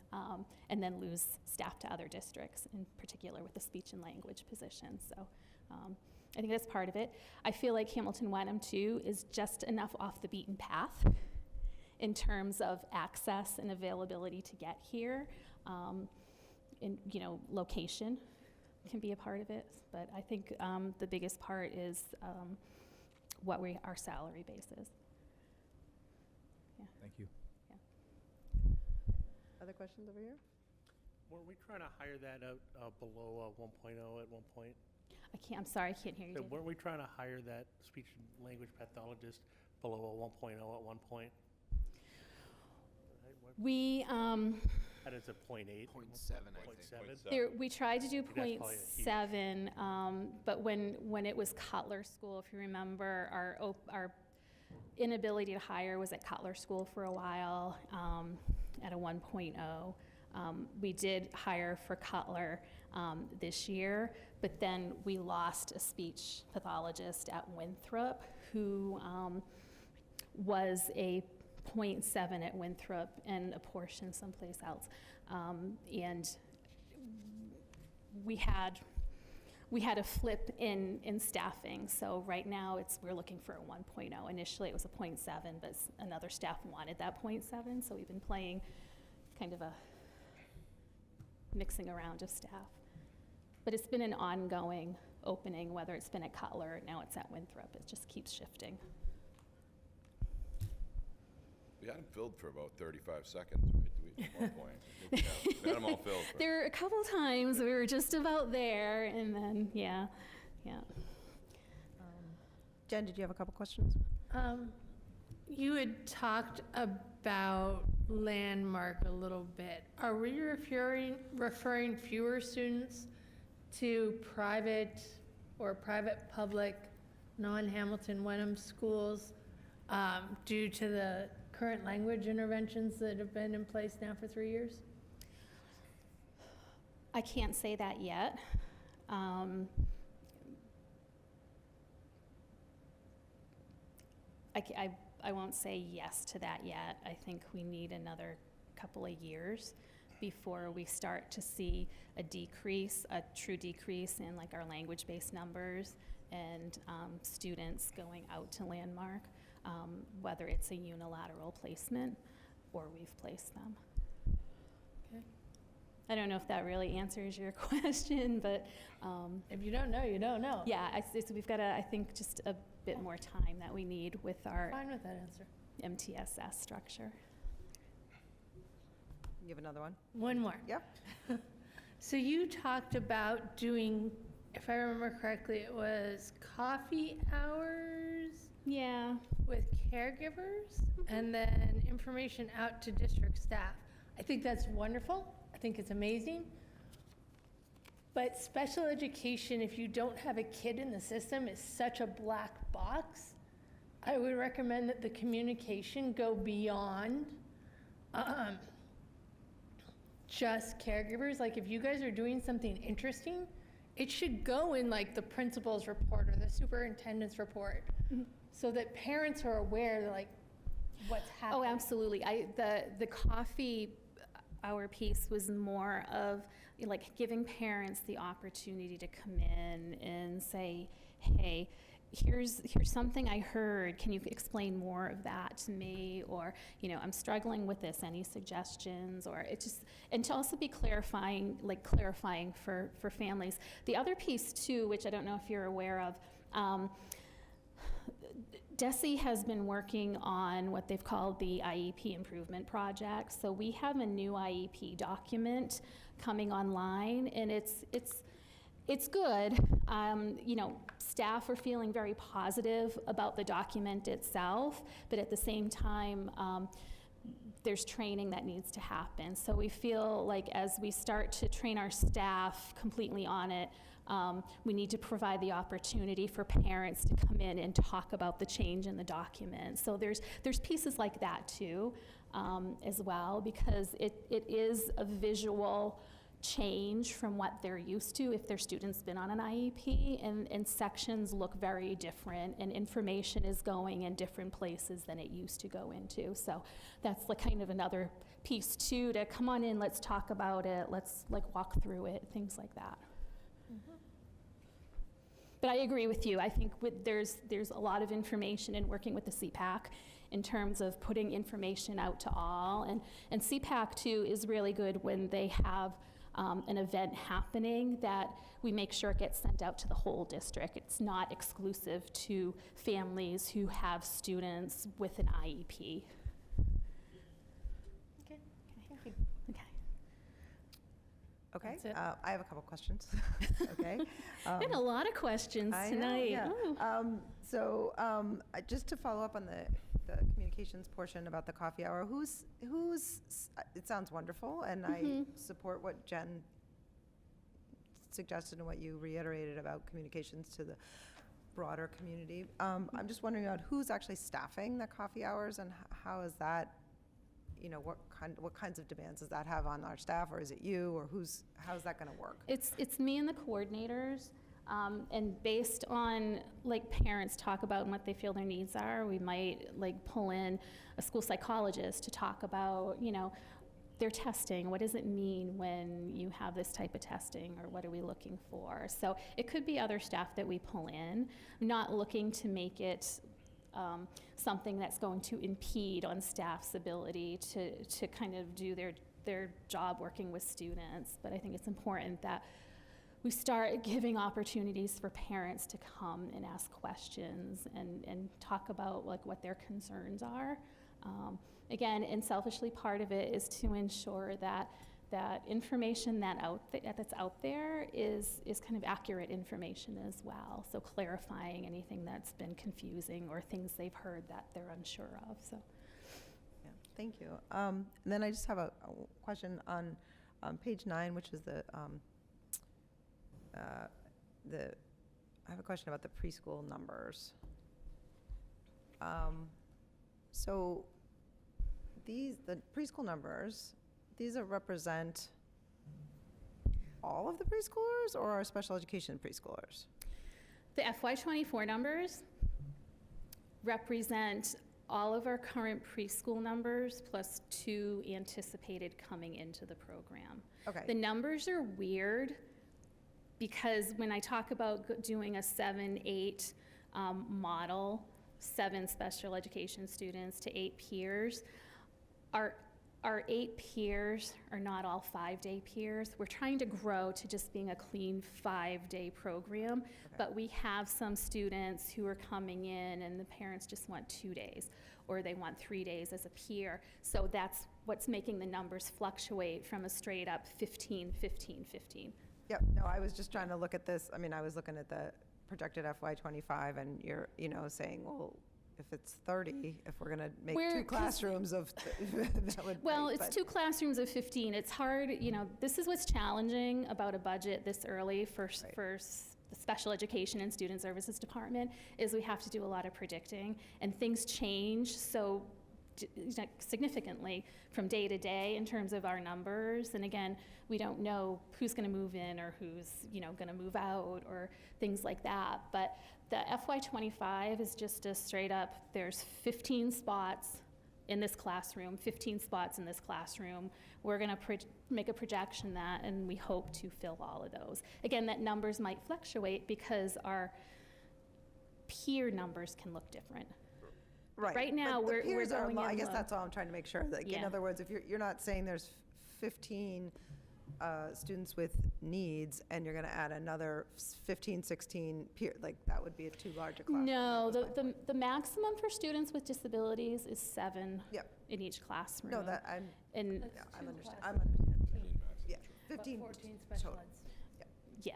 and then lose staff to other districts, in particular with the speech and language position. So I think that's part of it. I feel like Hamilton Wenham too is just enough off the beaten path in terms of access and availability to get here. And location can be a part of it, but I think the biggest part is our salary base is. Yeah. Thank you. Other questions over here? Weren't we trying to hire that out below 1.0 at one point? I'm sorry, I can't hear you. So David. weren't we trying to hire that speech and language pathologist below a 1.0 at one point? We Had it at 0.8? 0.7, I think. 0.7. We tried to do That's probably a huge- 0.7, but when it was Cutler School, if you remember, our inability to hire was at Cutler School for a while at a 1.0. We did hire for Cutler this year, but then we lost a speech pathologist at Winthrop who was a 0.7 at Winthrop and a portion someplace else. And we had a flip in staffing. So right now we're looking for a 1.0. Initially it was a 0.7, but another staff wanted that 0.7. So we've been playing kind of a mixing around of staff. But it's been an ongoing opening, whether it's been at Cutler or now it's at Winthrop. It just keeps shifting. We had them filled for about 35 seconds, right, at one point. We had them all filled. There were a couple times we were just about there, and then, yeah. Jen, did you have a couple questions? You had talked about Landmark a little bit. Are we referring fewer students to private or private-public, non-Hamilton Wenham schools due to the current language interventions that have been in place now for 3 years? I can't say that yet. I won't say yes to that yet. I think we need another couple of years before we start to see a true decrease in like our language-based numbers and students going out to Landmark, whether it's a unilateral placement or we've placed them. Okay. I don't know if that really answers your question, but If you don't know, you don't know. yeah, we've got I think just a bit more time that we need with our Fine with that answer. MTSS structure. You have another one? One more. Yep. So you talked about doing, if I remember correctly, it was coffee hours Yeah. with caregivers and then information out to district staff. I think that's wonderful. I think it's amazing. But special education, if you don't have a kid in the system, is such a black box. I would recommend that the communication go beyond just caregivers. Like if you guys are doing something interesting, it should go in like the principal's report or the superintendent's report so that parents are aware like what's happening. Oh, absolutely. The coffee hour piece was more of like giving parents the opportunity to come in and say, hey, here's something I heard. Can you explain more of that to me? Or, I'm struggling with this. Any suggestions? Or it just, and to also be clarifying for families. The other piece too, which I don't know if you're aware of, DESE has been working on what they've called the IEP improvement project. So we have a new IEP document coming online, and it's good. Staff are feeling very positive about the document itself, but at the same time, there's training that needs to happen. So we feel like as we start to train our staff completely on it, we need to provide the opportunity for parents to come in and talk about the change in the document. So there's pieces like that too, as well, because it is a visual change from what they're used to if their student's been on an IEP, and sections look very different, and information is going in different places than it used to go into. So that's like kind of another piece too, to come on in, let's talk about it, let's like walk through it, things like that. But I agree with you. I think there's a lot of information in working with the CPAC in terms of putting information out to all. And CPAC too is really good when they have an event happening, that we make sure it gets sent out to the whole district. It's not exclusive to families who have students with an IEP. Okay, thank you. Okay. Okay. That's it. I have a couple questions. Okay. Been a lot of questions I know, tonight. yeah. Ooh. Just to follow up on the communications portion about the coffee hour, who's it sounds wonderful, and I support what Jen suggested and what you reiterated about communications to the broader community. I'm just wondering about who's actually staffing the coffee hours, and how is that, what kinds of demands does that have on our staff, or is it you, or how's that going to work? It's me and the coordinators, and based on like parents talk about and what they feel their needs are, we might like pull in a school psychologist to talk about, their testing. What does it mean when you have this type of testing, or what are we looking for? So it could be other staff that we pull in. I'm not looking to make it something that's going to impede on staff's ability to kind of do their job working with students. But I think it's important that we start giving opportunities for parents to come and ask questions and talk about like what their concerns are. Again, and selfishly, part of it is to ensure that that information that's out there is kind of accurate information as well. So clarifying anything that's been confusing or things they've heard that they're unsure of, so. Yeah, thank you. And then I just have a question on page 9, which is I have a question about the preschool numbers. So the preschool numbers, these represent all of the preschoolers or our special education preschoolers? The FY24 numbers represent all of our current preschool numbers plus 2 anticipated coming into the program. Okay. The numbers are weird because when I talk about doing a 7-8 model, 7 special education students to 8 peers, our 8 peers are not all 5-day peers. We're trying to grow to just being a clean 5-day program, but we have some students who are coming in and the parents just want 2 days, or they want 3 days as a peer. So that's what's making the numbers fluctuate from a straight up 15, 15, 15. Yep, no, I was just trying to look at this. I mean, I was looking at the projected FY25 and you're, saying, well, if it's 30, if we're going to make 2 classrooms of, that would. Well, right, it's but- 2 classrooms of 15. It's hard, this is what's challenging about a budget this early for the special education and student services department, is we have to do a lot of predicting, and things change so significantly from day to day in terms of our numbers. And again, we don't know who's going to move in or who's, going to move out or things like that. But the FY25 is just a straight up, there's 15 spots in this classroom, 15 spots in this classroom. We're going to make a projection that, and we hope to fill all of those. Again, that numbers might fluctuate because our peer numbers can look different. Right now, but the we're peers are going I in guess low. that's all I'm trying to make sure. Like, in Yeah. other words, if you're not saying there's 15 students with needs and you're going to add another 15, 16 peer, like that would be too large a class. No, the maximum for students with disabilities is 7 Yep. in each classroom. No, that I'm, And, yeah, I'm 2 understanding. classes. Yeah, But 15. 14 special total. eds. yeah.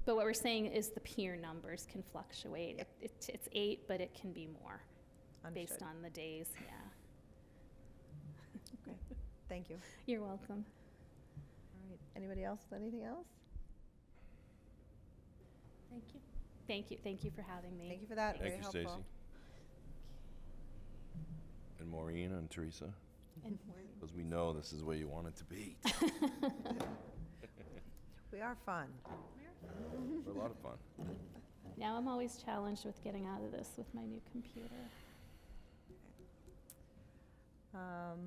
But what we're saying is the peer numbers can fluctuate. Yep. It's 8, but it can be more based Understood. on the days, yeah. Okay, thank you. You're welcome. All right, anybody else, anything else? Thank you. Thank you for having me. Thank you for that, very Thank you, helpful. Stacy. And Maureen and Teresa, And because we know this is where you want it to be. We are fun. We're a lot of fun. now I'm always challenged with getting out of this with my new computer. All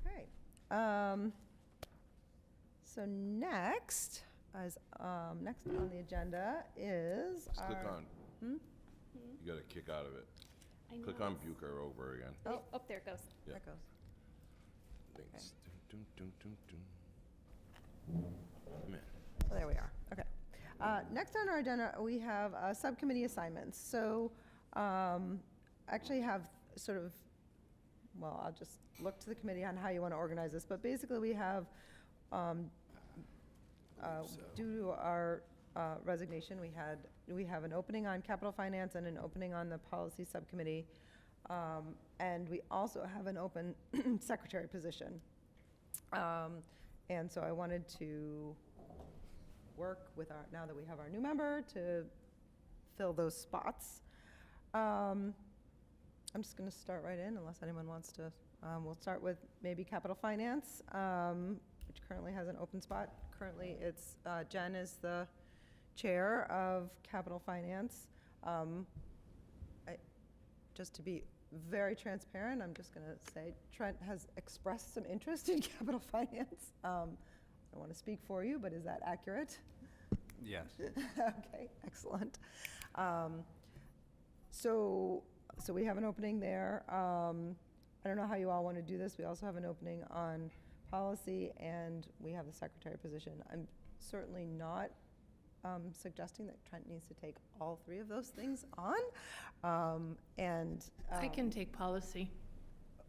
right. So next, next on the agenda is Just click our- on, Hmm? you got to kick out of it. I know Click on it's- Bucher over again. Oh, there it goes. Yeah. There it goes. Thanks. Dun, dun, dun, dun, dun. Come in. Oh, there we are, okay. Next on our agenda, we have subcommittee assignments. So actually have sort of, well, I'll just look to the committee on how you want to organize this, but basically we have, due to our resignation, we have an opening on capital finance and an opening on the policy subcommittee. And we also have an open secretary position. And so I wanted to work with now that we have our new member, to fill those spots. I'm just going to start right in unless anyone wants to. We'll start with maybe capital finance, which currently has an open spot. Currently, it's Jen is the chair of capital finance. Just to be very transparent, I'm just going to say Trent has expressed some interest in capital finance. I want to speak for you, but is that accurate? Yes. Okay, excellent. So we have an opening there. I don't know how you all want to do this. We also have an opening on policy, and we have the secretary position. I'm certainly not suggesting that Trent needs to take all three of those things on. I can take policy.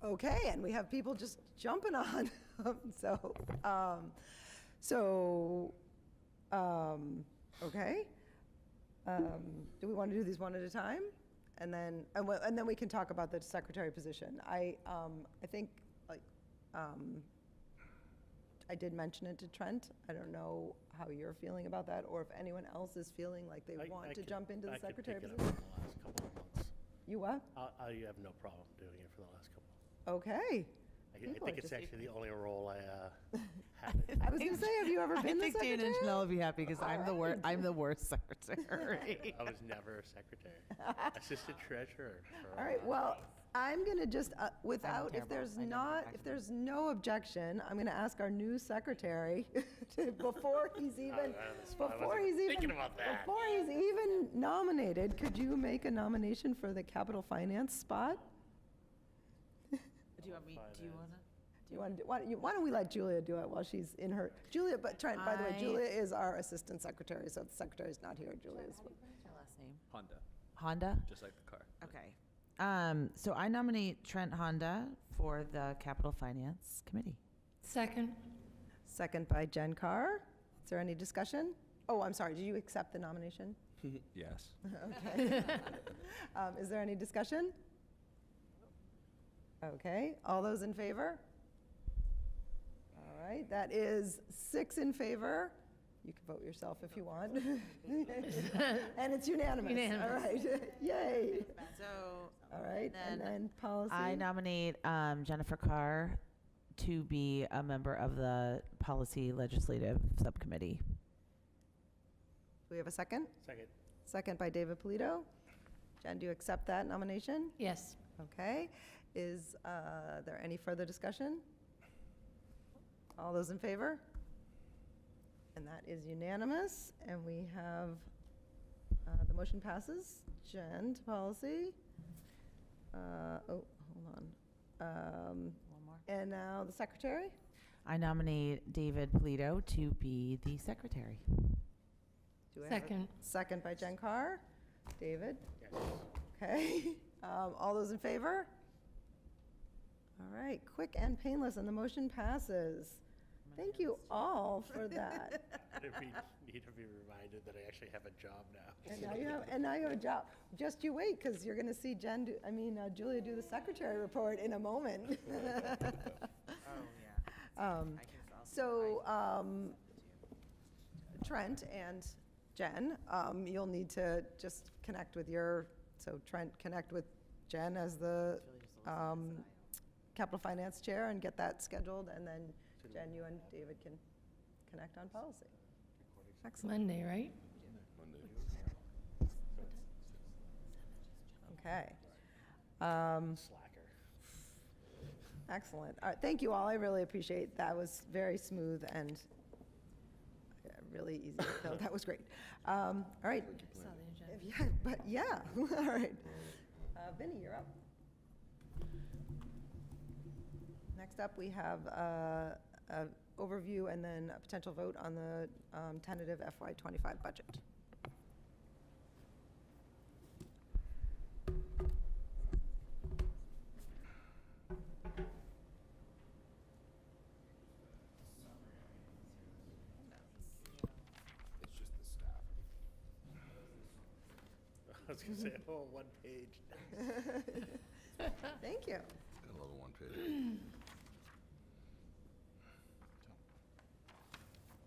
Okay, and we have people just jumping on. Okay. Do we want to do these one at a time? And then we can talk about the secretary position. I think, like, I did mention it to Trent. I don't know how you're feeling about that, or if anyone else is feeling like they want to jump into the secretary I position. could pick it up for the last couple of months. You what? I have no problem doing it for the last couple. Okay. I People think are it's just- actually the only role I have. I was going to say, have you ever been the I think secretary? Dana and Janelle will be happy because I'm the worst. Alright. I'm the worst secretary. I was never a secretary. Assistant treasurer. For, All right, well, I'm going to just, without, if terrible. there's I never not, get back if to them. there's no objection, I'm going to ask our new secretary before he's even, that's fine. I before wasn't he's even, thinking about that. before he's even nominated, could you make a nomination for the capital finance spot? Do you want me? Do you want to? Do you want to, why don't we let Julia do it while she's in her, Julia, but Trent, by the way, I- Julia is our assistant secretary, so if the secretary's not here, Julia's. Your last name? Honda, Honda. just like the car. Okay. So I nominate Trent Honda for the Capital Finance Committee. Second. Second by Jen Carr. Is there any discussion? Oh, I'm sorry, did you accept the nomination? Yes. Okay. Is there any discussion? Okay, all those in favor? All right, that is 6 in favor. You can vote yourself if you want. And it's unanimous. Unanimous. All right, yay. So All right, and then policy. I nominate Jennifer Carr to be a member of the Policy Legislative Subcommittee. Do we have a second? Second. Second by David Polito. Jen, do you accept that nomination? Yes. Okay. Is there any further discussion? All those in favor? And that is unanimous. And we have, the motion passes. Jen to policy. Oh, hold on. One more. And now the secretary. I nominate David Polito to be the secretary. Do I have a Second. Second by Jen Carr. David? Yes. Okay. All those in favor? All right, quick and painless, and the motion passes. Thank you all for that. Need to be reminded that I actually have a job now. And now you have a job. Just you wait, because you're going to see Julia do the secretary report in a moment. Trent and Jen, you'll need to just connect with Trent, connect with Jen as the Capital Finance Chair and get that scheduled, and then Jen, you and David can connect on policy. Excellent. Monday, right? Okay. Slacker. Excellent. All right, thank you all. I really appreciate that. Was very smooth and really easy to fill. That was great. All right. Saw the agenda. All right. Vinny, you're up. Next up, we have an overview and then a potential vote on the tentative FY25 budget. It's just the staff. I was going to say, oh, 1 page. Thank you. I love a one-page.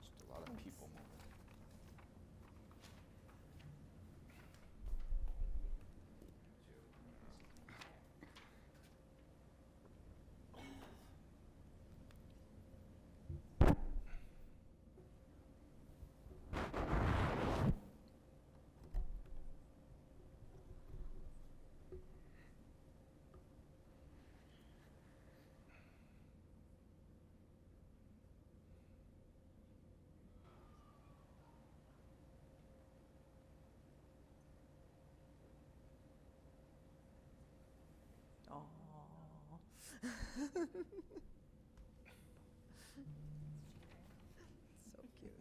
Just a lot of people moving. So cute.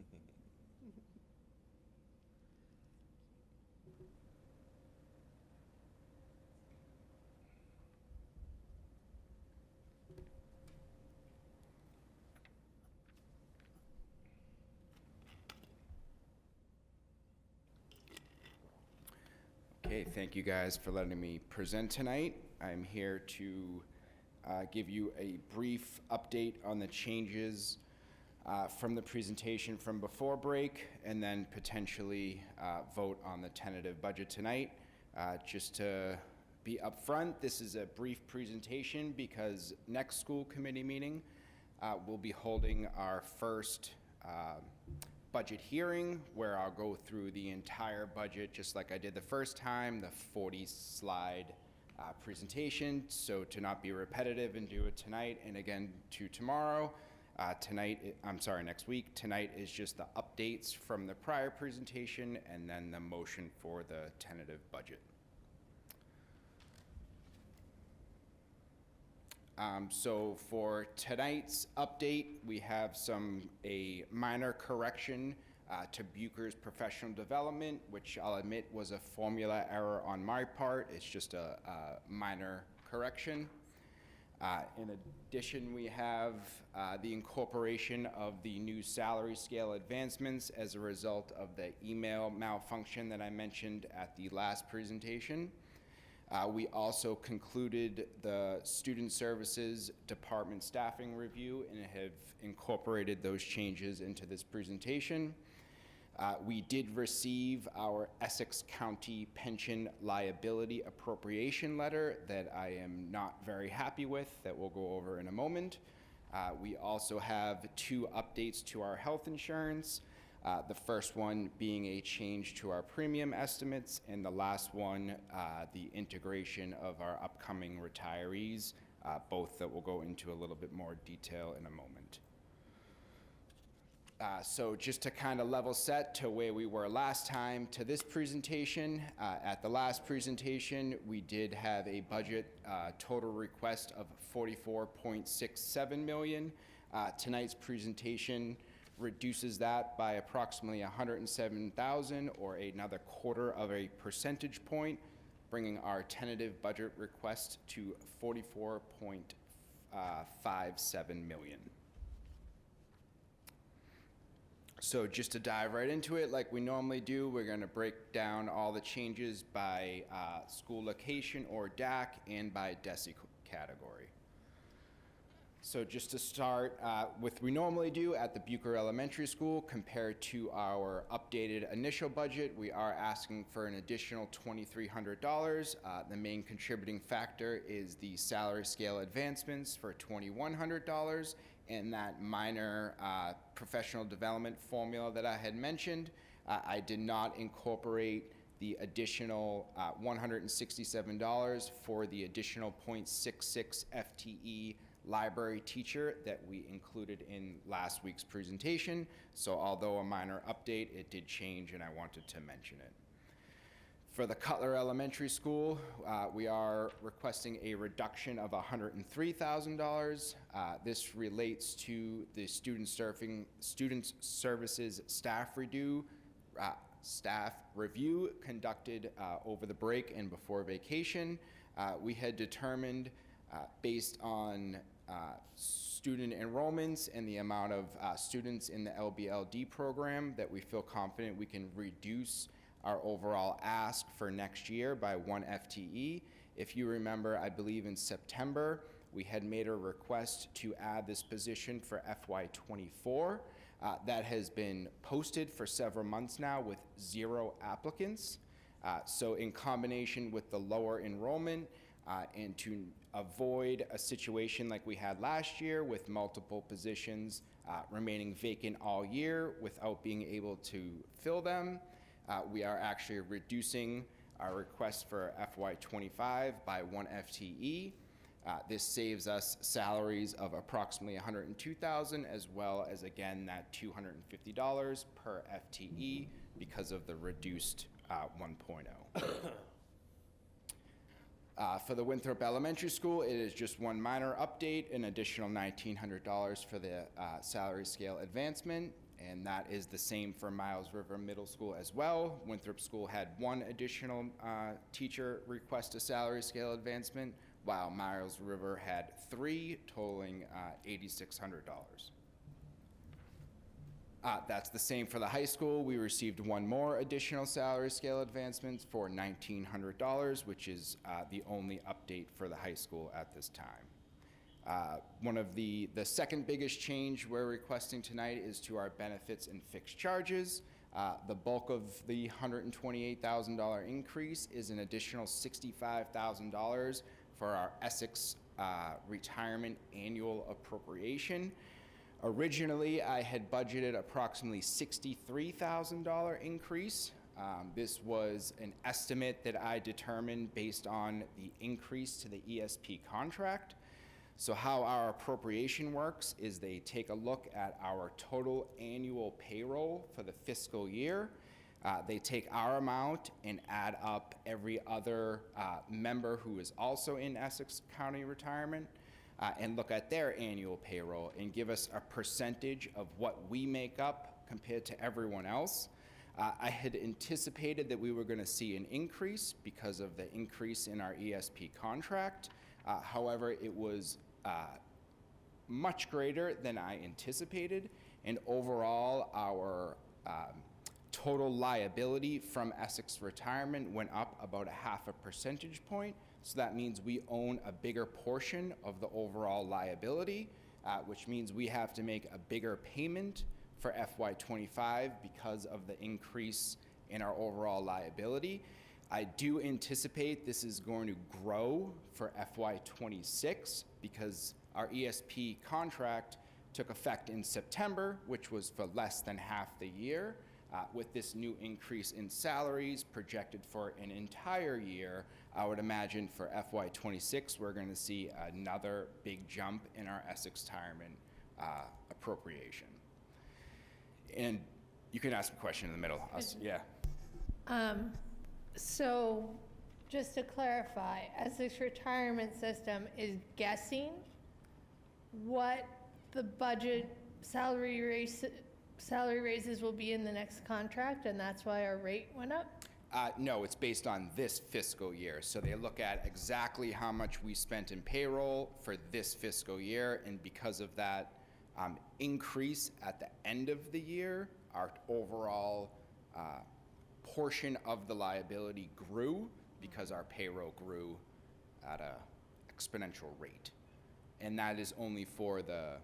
Okay, thank you guys for letting me present tonight. I'm here to give you a brief update on the changes from the presentation from before break, and then potentially vote on the tentative budget tonight. Just to be upfront, this is a brief presentation because next school committee meeting, we'll be holding our first budget hearing where I'll go through the entire budget just like I did the first time, the 40-slide presentation. So to not be repetitive and do it tonight and again to tomorrow, next week. Tonight is just the updates from the prior presentation and then the motion for the tentative budget. So for tonight's update, we have a minor correction to Bucher's professional development, which I'll admit was a formula error on my part. It's just a minor correction. In addition, we have the incorporation of the new salary scale advancements as a result of the email malfunction that I mentioned at the last presentation. We also concluded the Student Services Department staffing review and have incorporated those changes into this presentation. We did receive our Essex County pension liability appropriation letter that I am not very happy with, that we'll go over in a moment. We also have 2 updates to our health insurance. The first one being a change to our premium estimates, and the last one, the integration of our upcoming retirees, both that we'll go into a little bit more detail in a moment. So just to kind of level set to where we were last time to this presentation, at the last presentation, we did have a budget total request of $44.67 million. Tonight's presentation reduces that by approximately 107,000 or another 1/4 percentage point, bringing our tentative budget request to $44.57 million. So just to dive right into it, like we normally do, we're going to break down all the changes by school location or DAC and by DESE category. So just to start with, we normally do at the Bucher Elementary School compared to our updated initial budget, we are asking for an additional $2,300. The main contributing factor is the salary scale advancements for $2,100 and that minor professional development formula that I had mentioned. I did not incorporate the additional $167 for the additional 0.66 FTE library teacher that we included in last week's presentation. So although a minor update, it did change and I wanted to mention it. For the Cutler Elementary School, we are requesting a reduction of $103,000. This relates to the Student Services staff review conducted over the break and before vacation. We had determined based on student enrollments and the amount of students in the LBLD program that we feel confident we can reduce our overall ask for next year by 1 FTE. If you remember, I believe in September, we had made a request to add this position for FY24. That has been posted for several months now with 0 applicants. So in combination with the lower enrollment, and to avoid a situation like we had last year with multiple positions remaining vacant all year without being able to fill them, we are actually reducing our request for FY25 by 1 FTE. This saves us salaries of approximately $102,000 as well as, again, that $250 per FTE because of the reduced 1.0. For the Winthrop Elementary School, it is just one minor update, an additional $1,900 for the salary scale advancement, and that is the same for Miles River Middle School as well. Winthrop School had 1 additional teacher request a salary scale advancement, while Miles River had 3, totaling $8,600. That's the same for the high school. We received one more additional salary scale advancement for $1,900, which is the only update for the high school at this time. One of the second biggest change we're requesting tonight is to our benefits and fixed charges. The bulk of the $128,000 increase is an additional $65,000 for our Essex retirement annual appropriation. Originally, I had budgeted approximately $63,000 increase. This was an estimate that I determined based on the increase to the ESP contract. So how our appropriation works is they take a look at our total annual payroll for the fiscal year. They take our amount and add up every other member who is also in Essex County Retirement and look at their annual payroll and give us a percentage of what we make up compared to everyone else. I had anticipated that we were going to see an increase because of the increase in our ESP contract. However, it was much greater than I anticipated, and overall, our total liability from Essex Retirement went up about 0.5 percentage point. So that means we own a bigger portion of the overall liability, which means we have to make a bigger payment for FY25 because of the increase in our overall liability. I do anticipate this is going to grow for FY26 because our ESP contract took effect in September, which was for less than half the year. With this new increase in salaries projected for an entire year, I would imagine for FY26 we're going to see another big jump in our Essex Retirement appropriation. And you can ask a question in the middle. Yeah. So, just to clarify, Essex Retirement System is guessing what the budget salary raises will be in the next contract, and that's why our rate went up? No, it's based on this fiscal year. So they look at exactly how much we spent in payroll for this fiscal year, and because of that increase at the end of the year, our overall portion of the liability grew because our payroll grew at an exponential rate. And that is only for the,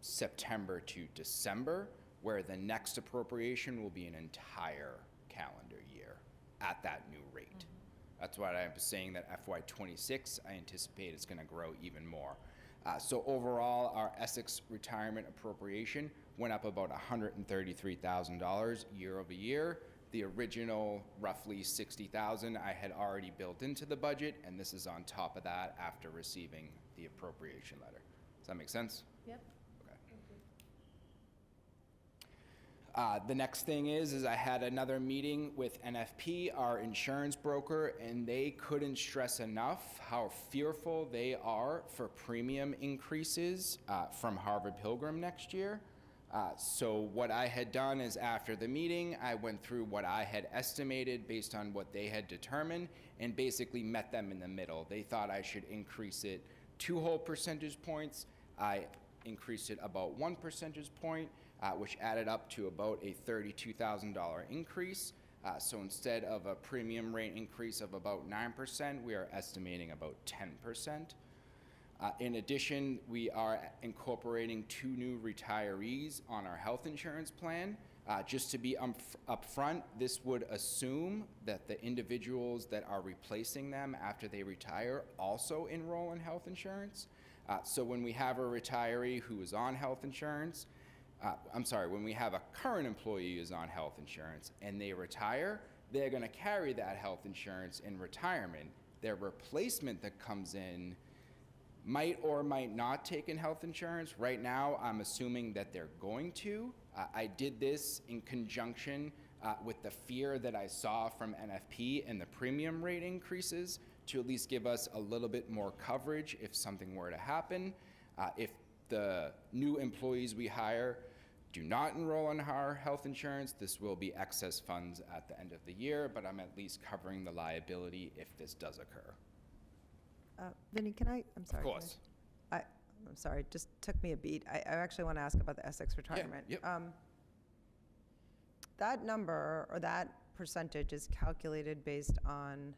September to December, where the next appropriation will be an entire calendar year at that new rate. That's why I'm saying that FY26, I anticipate it's going to grow even more. So overall, our Essex retirement appropriation went up about $133,000 year over year. The original roughly $60,000 I had already built into the budget, and this is on top of that after receiving the appropriation letter. Does that make sense? Yep. The next thing is I had another meeting with NFP, our insurance broker, and they couldn't stress enough how fearful they are for premium increases from Harvard Pilgrim next year. So what I had done is after the meeting, I went through what I had estimated based on what they had determined and basically met them in the middle. They thought I should increase it 2 whole percentage points. I increased it about 1 percentage point. Which added up to about a $32,000 increase. So instead of a premium rate increase of about 9%, we are estimating about 10%. In addition, we are incorporating 2 new retirees on our health insurance plan. Just to be upfront, this would assume that the individuals that are replacing them after they retire also enroll in health insurance. So when we have a retiree who is on health insurance, when we have a current employee who's on health insurance and they retire, they're going to carry that health insurance in retirement. Their replacement that comes in might or might not take in health insurance. Right now, I'm assuming that they're going to. I did this in conjunction with the fear that I saw from NFP and the premium rate increases to at least give us a little bit more coverage if something were to happen. If the new employees we hire do not enroll in our health insurance, this will be excess funds at the end of the year, but I'm at least covering the liability if this does occur. Vinny, I'm sorry. Of course. I'm sorry, it just took me a beat. I actually want to ask about the Essex retirement. yep. That number, or that percentage, is calculated based on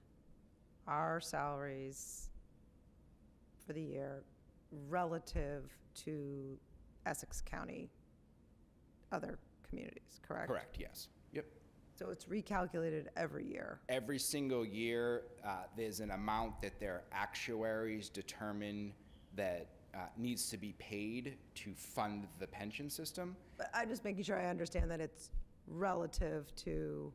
our salaries for the year relative to Essex County, other communities, correct? Correct, yes. Yep. So it's recalculated every year. Every single year, there's an amount that their actuaries determine that needs to be paid to fund the pension system. But I'm just making sure I understand that it's relative to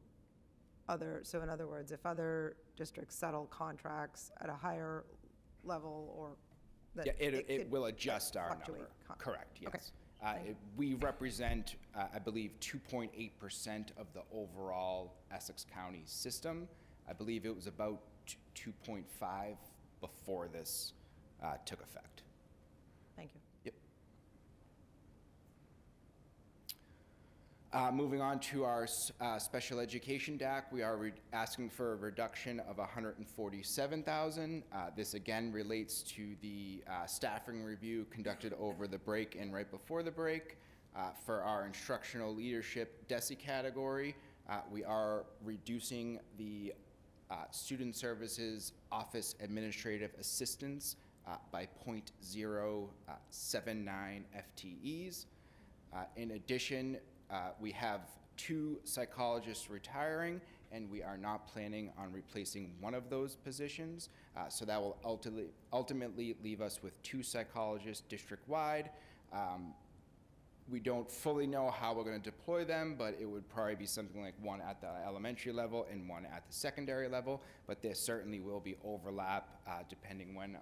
other, so in other words, if other districts settle contracts at a higher level, or that Yeah, it it could will adjust our fluctuate number. con- Correct, Okay. yes. We represent, I believe, 2.8% of the overall Essex County system. I believe it was about 2.5 before this took effect. Thank you. Yep. Moving on to our special education DAC, we are asking for a reduction of $147,000. This again relates to the staffing review conducted over the break and right before the break. For our instructional leadership DESI category, we are reducing the student services office administrative assistants by 0.079 FTEs. In addition, we have 2 psychologists retiring, and we are not planning on replacing one of those positions. So that will ultimately leave us with 2 psychologists district-wide. We don't fully know how we're going to deploy them, but it would probably be something like one at the elementary level and one at the secondary level. But there certainly will be overlap depending when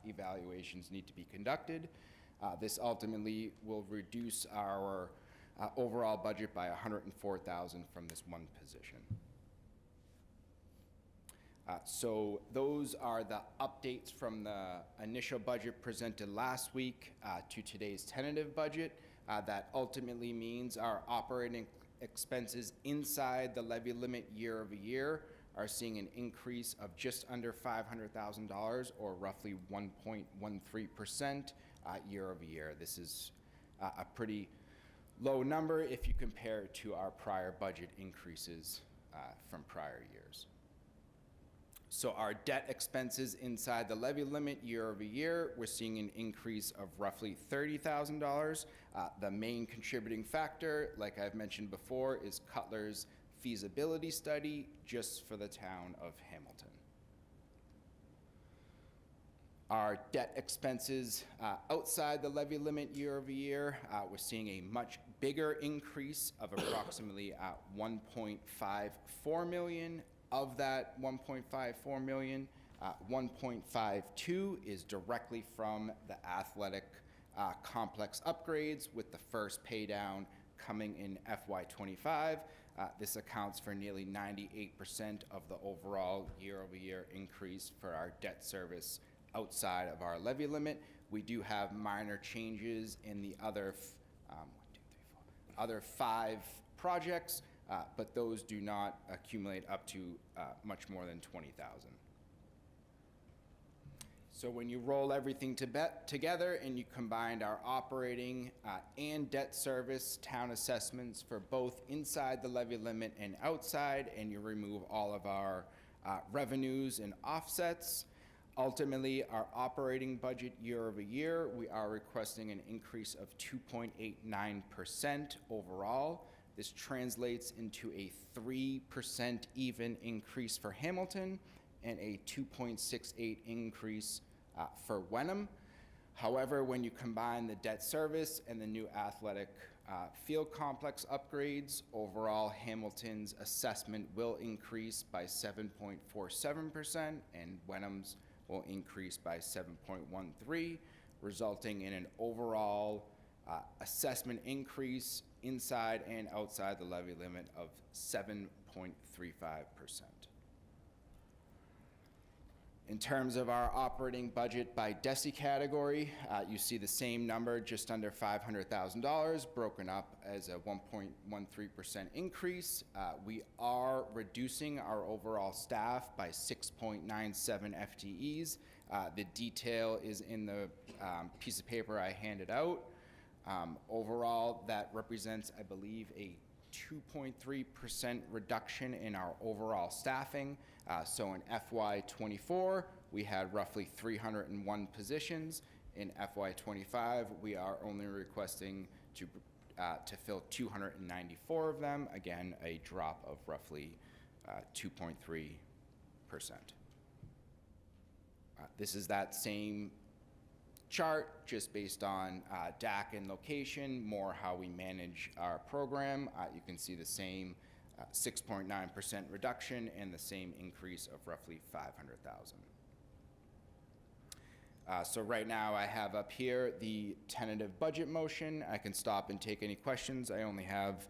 evaluations need to be conducted. This ultimately will reduce our overall budget by $104,000 from this one position. So those are the updates from the initial budget presented last week to today's tentative budget. That ultimately means our operating expenses inside the levy limit year over year are seeing an increase of just under $500,000, or roughly 1.13% year over year. This is a pretty low number if you compare it to our prior budget increases from prior years. So our debt expenses inside the levy limit year over year, we're seeing an increase of roughly $30,000. The main contributing factor, like I've mentioned before, is Cutler's feasibility study just for the town of Hamilton. Our debt expenses outside the levy limit year over year, we're seeing a much bigger increase of approximately $1.54 million. Of that $1.54 million, 1.52 is directly from the athletic complex upgrades, with the first pay down coming in FY25. This accounts for nearly 98% of the overall year-over-year increase for our debt service outside of our levy limit. We do have minor changes in the other other 5 projects, but those do not accumulate up to much more than $20,000. So when you roll everything together and you combine our operating and debt service town assessments for both inside the levy limit and outside, and you remove all of our revenues and offsets, ultimately our operating budget year over year, we are requesting an increase of 2.89% overall. This translates into a 3% even increase for Hamilton and a 2.68 increase for Wenham. However, when you combine the debt service and the new athletic field complex upgrades, overall Hamilton's assessment will increase by 7.47% and Wenham's will increase by 7.13%, resulting in an overall assessment increase inside and outside the levy limit of 7.35%. In terms of our operating budget by DESI category, you see the same number, just under $500,000, broken up as a 1.13% increase. We are reducing our overall staff by 6.97 FTEs. The detail is in the piece of paper I handed out. Overall, that represents, I believe, a 2.3% reduction in our overall staffing. So in FY24, we had roughly 301 positions. In FY25, we are only requesting to fill 294 of them. Again, a drop of roughly 2.3%. This is that same chart, just based on DAC and location, more how we manage our program. You can see the same 6.9% reduction and the same increase of roughly 500,000. So right now I have up here the tentative budget motion. I can stop and take any questions. I only have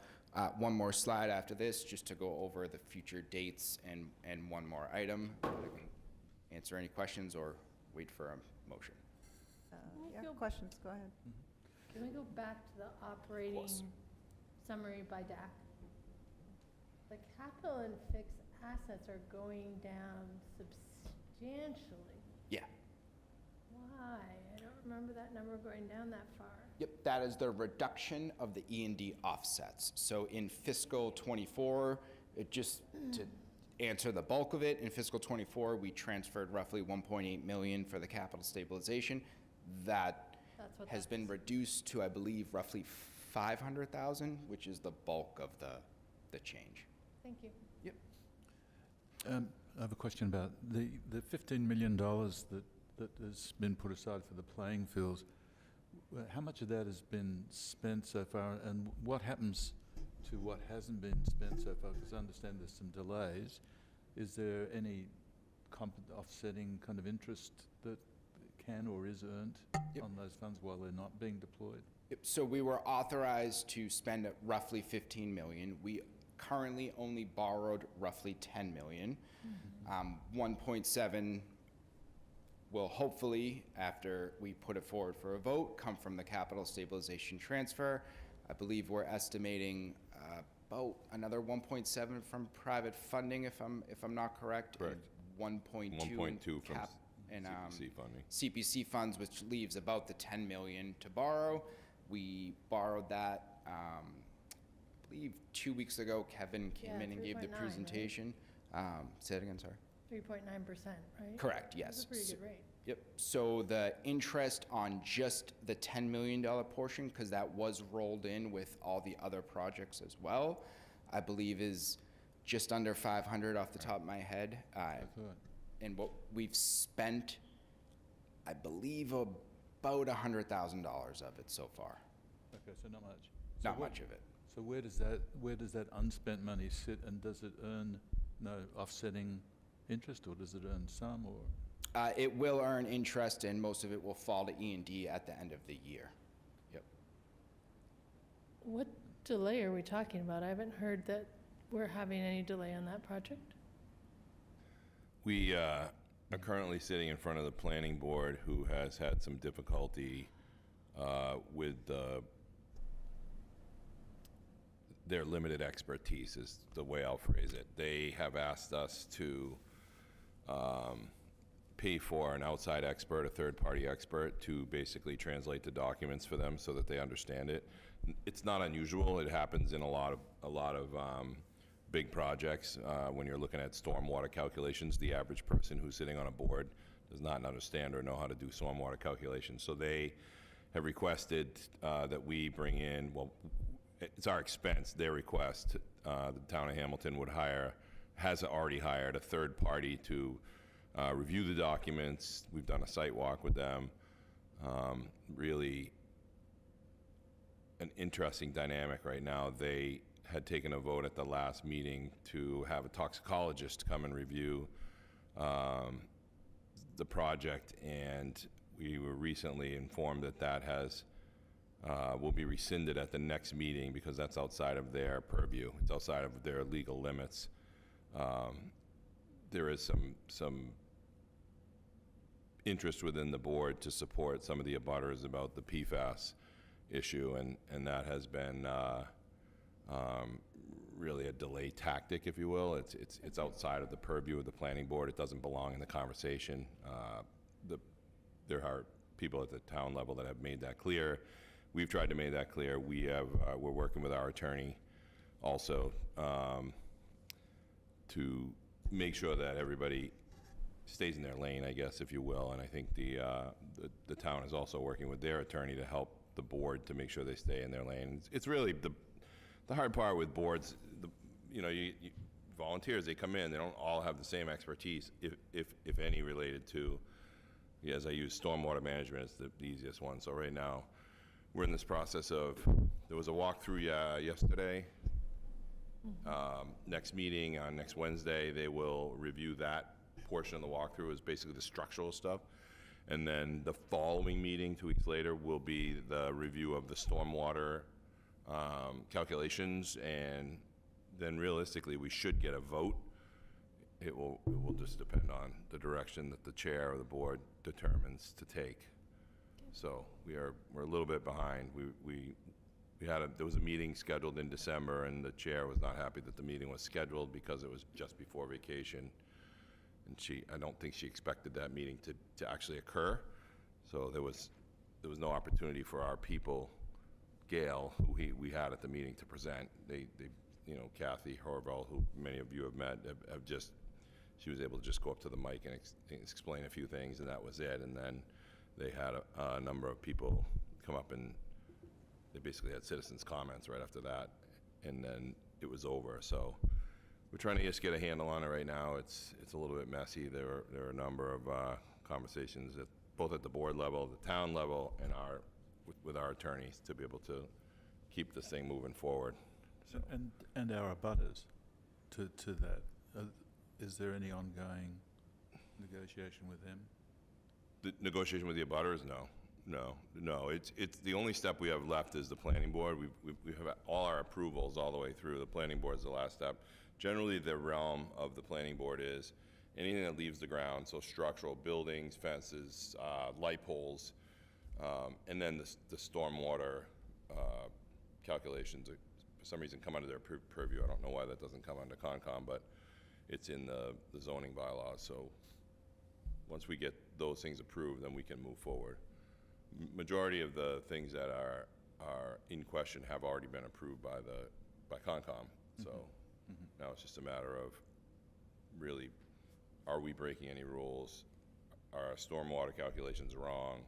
one more slide after this just to go over the future dates and one more item. I can answer any questions or wait for a motion. Yeah, questions, go ahead. Can we go back to the operating summary by DAC? The capital and fixed assets are going down substantially. Yeah. Why? I don't remember that number going down that far. Yep, that is the reduction of the E&D offsets. So in fiscal 24, it just to answer the bulk of it, in fiscal 24, we transferred roughly 1.8 million for the capital stabilization. That has been reduced to, I believe, roughly 500,000, which is the bulk of the change. Thank you. Yep. I have a question about the $15 million that has been put aside for the playing fields. How much of that has been spent so far, and what happens to what hasn't been spent so far? Because I understand there's some delays. Is there any offsetting kind of interest that can or is earned on those funds while they're not being deployed? Yep. So we were authorized to spend roughly 15 million. We currently only borrowed roughly 10 million. 1.7 will hopefully, after we put it forward for a vote, come from the capital stabilization transfer. I believe we're estimating about another 1.7 from private funding, if I'm not correct. Correct. And 1.2 from cap and CPC funding. CPC funds, which leaves about the 10 million to borrow. We borrowed that, I believe 2 weeks ago. Kevin came in and gave the 3.9, right? presentation. Say it again, sorry. 3.9%, right? Correct, yes. That's a pretty good rate. Yep, so the interest on just the $10 million portion, because that was rolled in with all the other projects as well, I believe is just under 500 off the top of my head. And what we've spent, I believe about $100,000 of it so far. Okay, so not much. Not much of it. So where does that unspent money sit, and does it earn no offsetting interest, or does it earn some, or? It will earn interest, and most of it will fall to E&D at the end of the year. Yep. What delay are we talking about? I haven't heard that we're having any delay on that project. We are currently sitting in front of the planning board, who has had some difficulty with their limited expertise, is the way I'll phrase it. They have asked us to pay for an outside expert, a third-party expert, to basically translate the documents for them so that they understand it. It's not unusual. It happens in a lot of big projects. When you're looking at stormwater calculations, the average person who's sitting on a board does not understand or know how to do stormwater calculations. So they have requested that we bring in, well, it's our expense, their request. The town of Hamilton has already hired a third party to review the documents. We've done a site walk with them. Really an interesting dynamic right now. They had taken a vote at the last meeting to have a toxicologist come and review the project, and we were recently informed that will be rescinded at the next meeting because that's outside of their purview. It's outside of their legal limits. There is some interest within the board to support some of the abutters about the PFAS issue, and that has been really a delay tactic, if you will. It's outside of the purview of the planning board. It doesn't belong in the conversation. there are people at the town level that have made that clear. We've tried to make that clear. We're working with our attorney also to make sure that everybody stays in their lane, I guess, if you will. And I think the town is also working with their attorney to help the board to make sure they stay in their lane. It's really the hard part with boards. You volunteers, they come in, they don't all have the same expertise, if any, related to, as I use stormwater management as the easiest one. So right now, we're in this process of, there was a walkthrough yesterday. Next meeting on next Wednesday, they will review that portion of the walkthrough, is basically the structural stuff. And then the following meeting, 2 weeks later, will be the review of the stormwater calculations, and then realistically, we should get a vote. It will just depend on the direction that the chair or the board determines to take. So we're a little bit behind. There was a meeting scheduled in December, and the chair was not happy that the meeting was scheduled because it was just before vacation. And I don't think she expected that meeting to actually occur. So there was no opportunity for our people, Gail, who we had at the meeting, to present. Kathy Horval, who many of you have met, she was able to just go up to the mic and explain a few things, and that was it. And then they had a number of people come up, and they basically had citizens' comments right after that, and then it was over. So we're trying to just get a handle on it right now. It's a little bit messy. There are a number of conversations both at the board level, the town level, and with our attorneys to be able to keep this thing moving forward. So. And our abutters to that. Is there any ongoing negotiation with them? The negotiation with the abutters? No. It's the only step we have left is the planning board. We have all our approvals all the way through. The planning board is the last step. Generally, the realm of the planning board is anything that leaves the ground, so structural, buildings, fences, light poles, and then the stormwater calculations for some reason come under their purview. I don't know why that doesn't come under Concom, but it's in the zoning bylaws. So once we get those things approved, then we can move forward. Majority of the things that are in question have already been approved by Concom. So now it's just a matter of really, are we breaking any rules? Are our stormwater calculations wrong?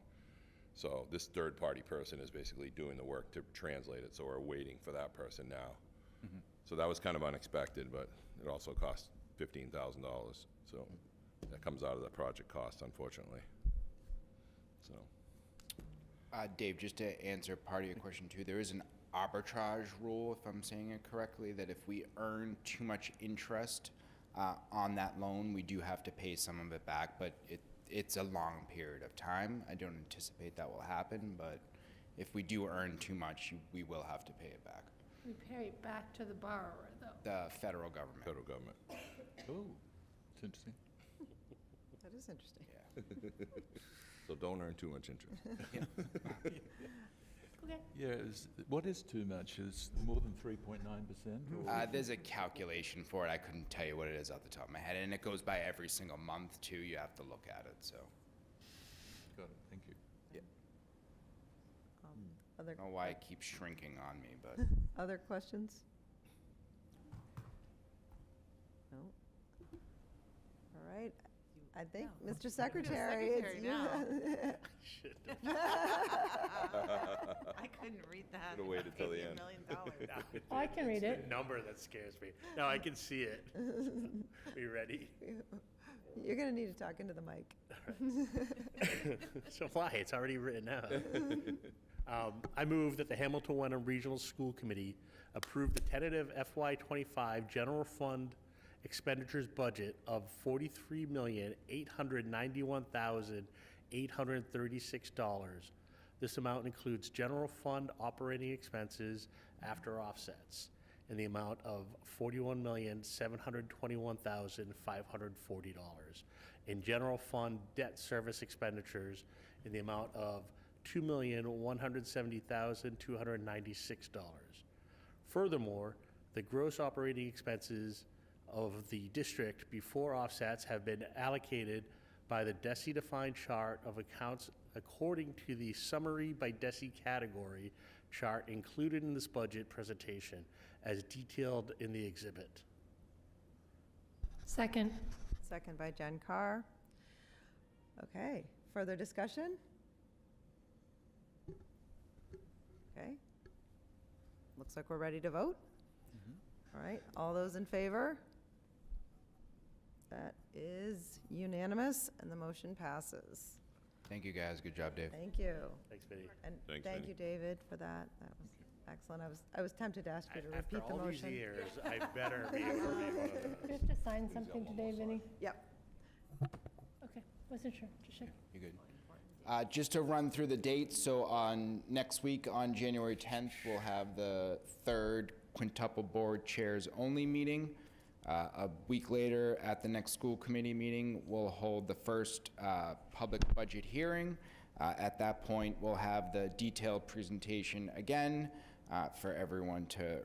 So this third-party person is basically doing the work to translate it, so we're waiting for that person now. So that was kind of unexpected, but it also cost $15,000. So that comes out of the project cost, unfortunately. So. Dave, just to answer part of your question too, there is an arbitrage rule, if I'm saying it correctly, that if we earn too much interest on that loan, we do have to pay some of it back, but it's a long period of time. I don't anticipate that will happen, but if we do earn too much, we will have to pay it back. We pay it back to the borrower, though. The federal government. Federal government. Oh, it's interesting. That is interesting. Yeah. So don't earn too much interest. Okay. Yeah, what is too much? Is more than 3.9%? There's a calculation for it. I couldn't tell you what it is off the top of my head, and it goes by every single month too. You have to look at it. So Got it, thank you. I don't know why it keeps shrinking on me, but Other questions? No? All right. I think, Mr. Secretary, it's secretary you. now. I couldn't read that. Should've waited till the end. I can read it. It's the number that scares me. No, I can see it. Are you ready? You're going to need to talk into the mic. So why? It's already written out. I move that the Hamilton Wenham Regional School Committee approve the tentative FY25 general fund expenditures budget of $43,891,836. This amount includes general fund operating expenses after offsets in the amount of $41,721,540, and general fund debt service expenditures in the amount of $2,170,296. Furthermore, the gross operating expenses of the district before offsets have been allocated by the DESI-defined chart of accounts according to the summary by DESI category chart included in this budget presentation as detailed in the exhibit. Second. Second by Jen Carr. Okay, further discussion? Okay. Looks like we're ready to vote. All right, all those in favor? That is unanimous, and the motion passes. Thank you, guys. Good job, Dave. Thank you. Thanks, Vinny. And Thanks, thank Vinny. you, David, for that. That was excellent. I was tempted to ask you to After repeat the all these motion. years, I better be able to read one of those. You have to sign something today, Vinny? Yep. Okay, wasn't sure, just checking. You good? Just to run through the dates, so on next week, on January 10th, we'll have the third quintuple board chairs only meeting. A week later, at the next school committee meeting, we'll hold the first public budget hearing. At that point, we'll have the detailed presentation again for everyone to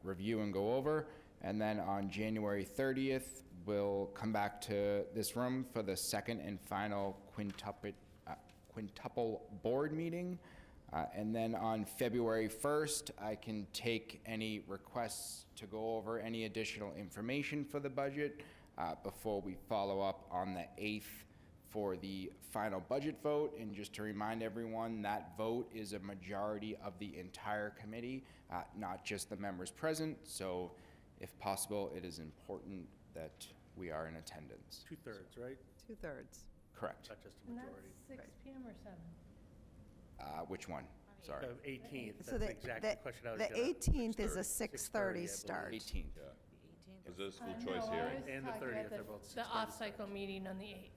review and go over. And then on January 30th, we'll come back to this room for the second and final quintuple board meeting. And then on February 1st, I can take any requests to go over any additional information for the budget before we follow up on the 8th for the final budget vote. And just to remind everyone, that vote is a majority of the entire committee, not just the members present. So if possible, it is important that we are in attendance. 2/3, right? 2/3. Correct. Not just a And majority. that's 6 PM or 7? Which one? Sorry. 18th, So that's the exact question I was the gonna. 18th is a 6:30, 6:30 I start. 18th. Is this school No, choice I hearing? was And the talking 30th, about they're both The 6:30 off-cycle meeting on the 8th,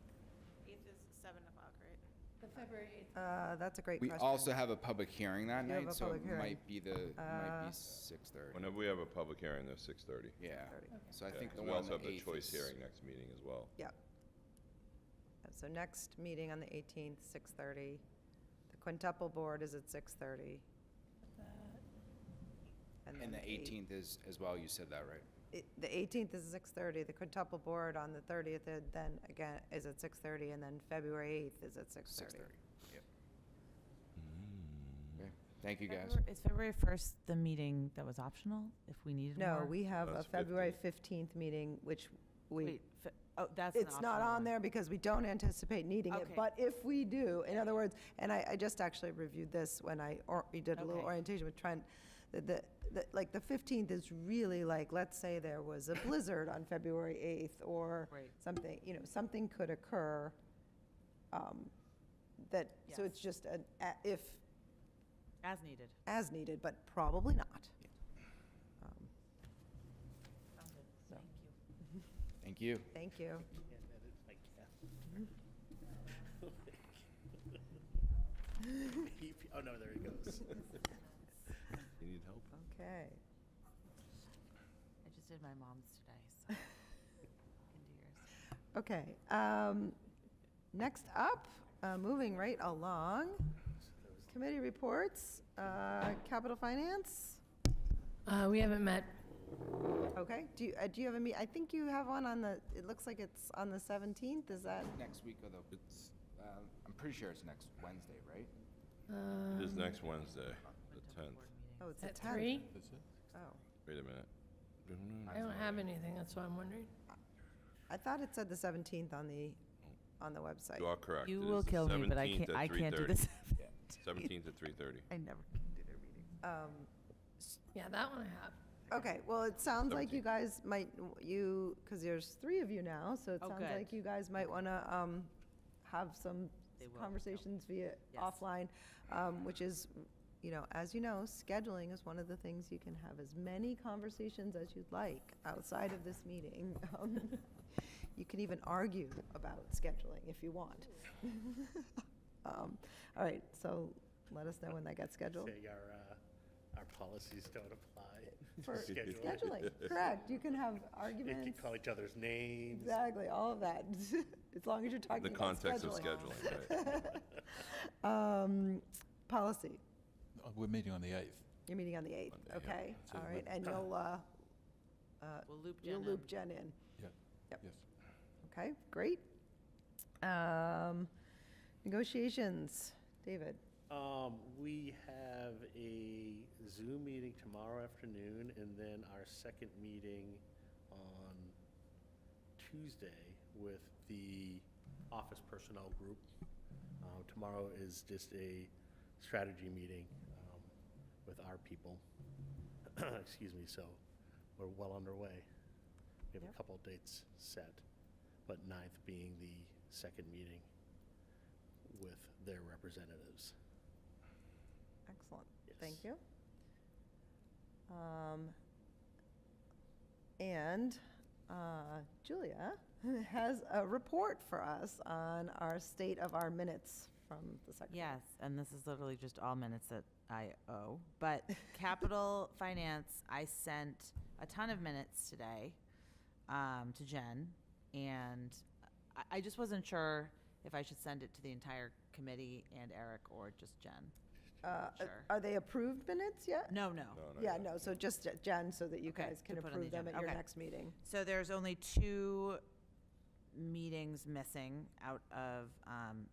8th is 7 o'clock, right? the February 8th. That's a great We question. also have a public hearing that You have night, a so public it hearing. might be might be 6:30. Whenever we have a public hearing, there's 6:30. Yeah. 6:30. So I Yeah, think 'cause the we one also on have the the 8th choice is- hearing next meeting as well. So next meeting on the 18th, 6:30. The quintuple board is at 6:30. And then the 18th is as well, you said that, right? The 18th is 6:30. The quintuple board on the 30th, then again, is at 6:30, and then February 8th is at 6:30. 6:30, yep. Okay, thank you, guys. Is February 1st the meeting that was optional, if we needed more? No, we have a That's February 15th meeting, which Wait, oh, that's an it's not optional on one. there because we don't anticipate needing it. Okay. But if we do, in other words, and I just actually reviewed this when we did a little Okay. orientation with Trent, like the 15th is really like, let's say there was a blizzard on February 8th or Right. something, something could occur so it's Yes. just if, As needed. as needed, but probably not. Sounds good. So- Thank you. Thank you. Thank you. Yeah, that is my cat. Oh, no, there he goes. You need help? Okay. I just did my mom's today, so. Into yours. Okay, next up, moving right along, committee reports, capital finance, We haven't met. okay, do you have I think you have one it looks like it's on the 17th, is that? Next week, although, I'm pretty sure it's next Wednesday, right? It is next Wednesday, the 10th. Oh, it's the At 10th. 3? Oh, Wait a minute. I don't have anything, that's why I'm wondering. I thought it said the 17th on the website. You are correct. You It will is the kill me, but I 17th can't, at I can't do 3:30. this. 17th at 3:30. I never can do their meetings. Yeah, that one I have. Okay, well, it sounds like you 17th. guys might, because there's 3 of you now, so it Oh, sounds good. like you guys might want to have some They will. conversations via Yes. offline, which is, as you know, scheduling is one of the things you can have as many conversations as you'd like outside of this meeting. You can even argue about scheduling if you want. All right, so let us know when that gets scheduled. Say our policies don't apply. For Scheduling. scheduling, correct. You can have You can arguments. call each other's names. Exactly, all of that, as long as you're talking The about context of scheduling. scheduling, right? Policy, We're meeting on the 8th. you're meeting on the 8th, Monday, yeah. okay? So All right, we'll- and We'll loop you'll Jen loop in. Jen in, Yeah. Yep. Yes. okay, great. Negotiations, David. We have a Zoom meeting tomorrow afternoon, and then our second meeting on Tuesday with the office personnel group. Tomorrow is just a strategy meeting with our people. Excuse me, so we're well underway. We have Yep. a couple of dates set, but 9th being the second meeting with their representatives. Excellent. Yes. Thank you. And Julia has a report for us on our state of our minutes from the secretary. Yes, and this is literally just all minutes that I owe. But capital finance, I sent a ton of minutes today to Jen, and I just wasn't sure if I should send it to the entire committee and Eric or just Jen. Sure. Are they approved minutes yet? No. No, Yeah, no, so just Jen, so that you Okay, guys can to put on the approve them at agenda. your Okay. next meeting. So there's only 2 meetings missing out of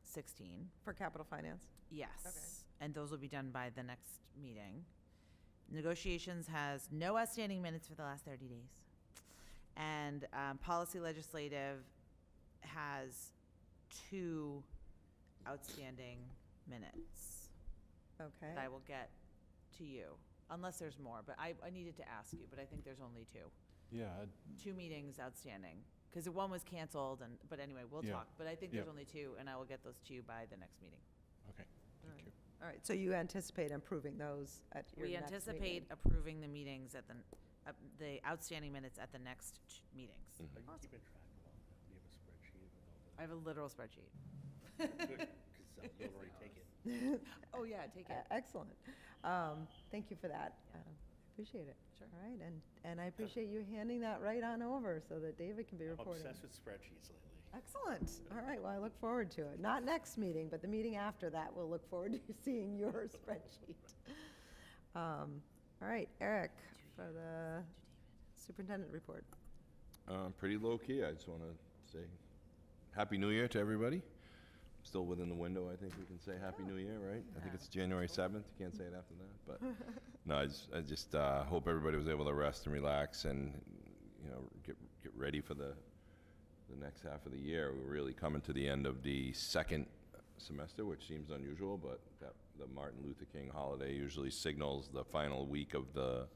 16. For capital finance? Yes. And those will be done by the next meeting. Negotiations has no outstanding minutes for the last 30 days. And policy legislative has 2 outstanding minutes Okay. that I will get to you, unless there's more. But I needed to ask you, but I think there's only 2. Yeah, 2 meetings outstanding, because one was canceled, but anyway, we'll Yeah. talk. But I think there's Yeah. only 2, and I will get those to you by the next meeting. okay, thank you. All right, so you anticipate improving those at your We next anticipate meeting? approving the meetings at the outstanding minutes at the next meetings. Are you Awesome. keeping track of all that? Do you have a spreadsheet with all I have a literal spreadsheet. that? Good, because you'll already take it. Oh, yeah, take it. Excellent. Thank you for that. Appreciate it. Sure. All right, and I appreciate you handing that right on over so that David can be I'm reporting. obsessed with spreadsheets lately. Excellent. All right, well, I look forward to it. Not next meeting, but the meeting after that, we'll look forward to seeing your spreadsheet. All right, Eric, for the superintendent report. Pretty low key. I just want to say Happy New Year to everybody. Still within the window, I think we can say Happy New Year, right? I think it's January 7th. You can't say it after that, but no, I just hope everybody was able to rest and relax and get ready for the next half of the year. We're really coming to the end of the second semester, which seems unusual, but the Martin Luther King holiday usually signals the final week of the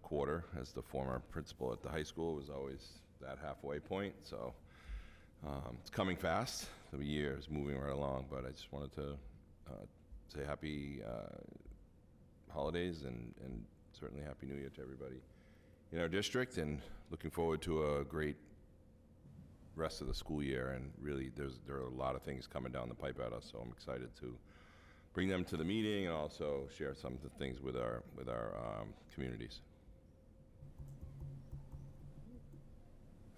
quarter. As the former principal at the high school, was always that halfway point. So it's coming fast. The year is moving right along, but I just wanted to say happy holidays and certainly Happy New Year to everybody in our district, and looking forward to a great rest of the school year. And really, there are a lot of things coming down the pipe at us, so I'm excited to bring them to the meeting and also share some of the things with our communities.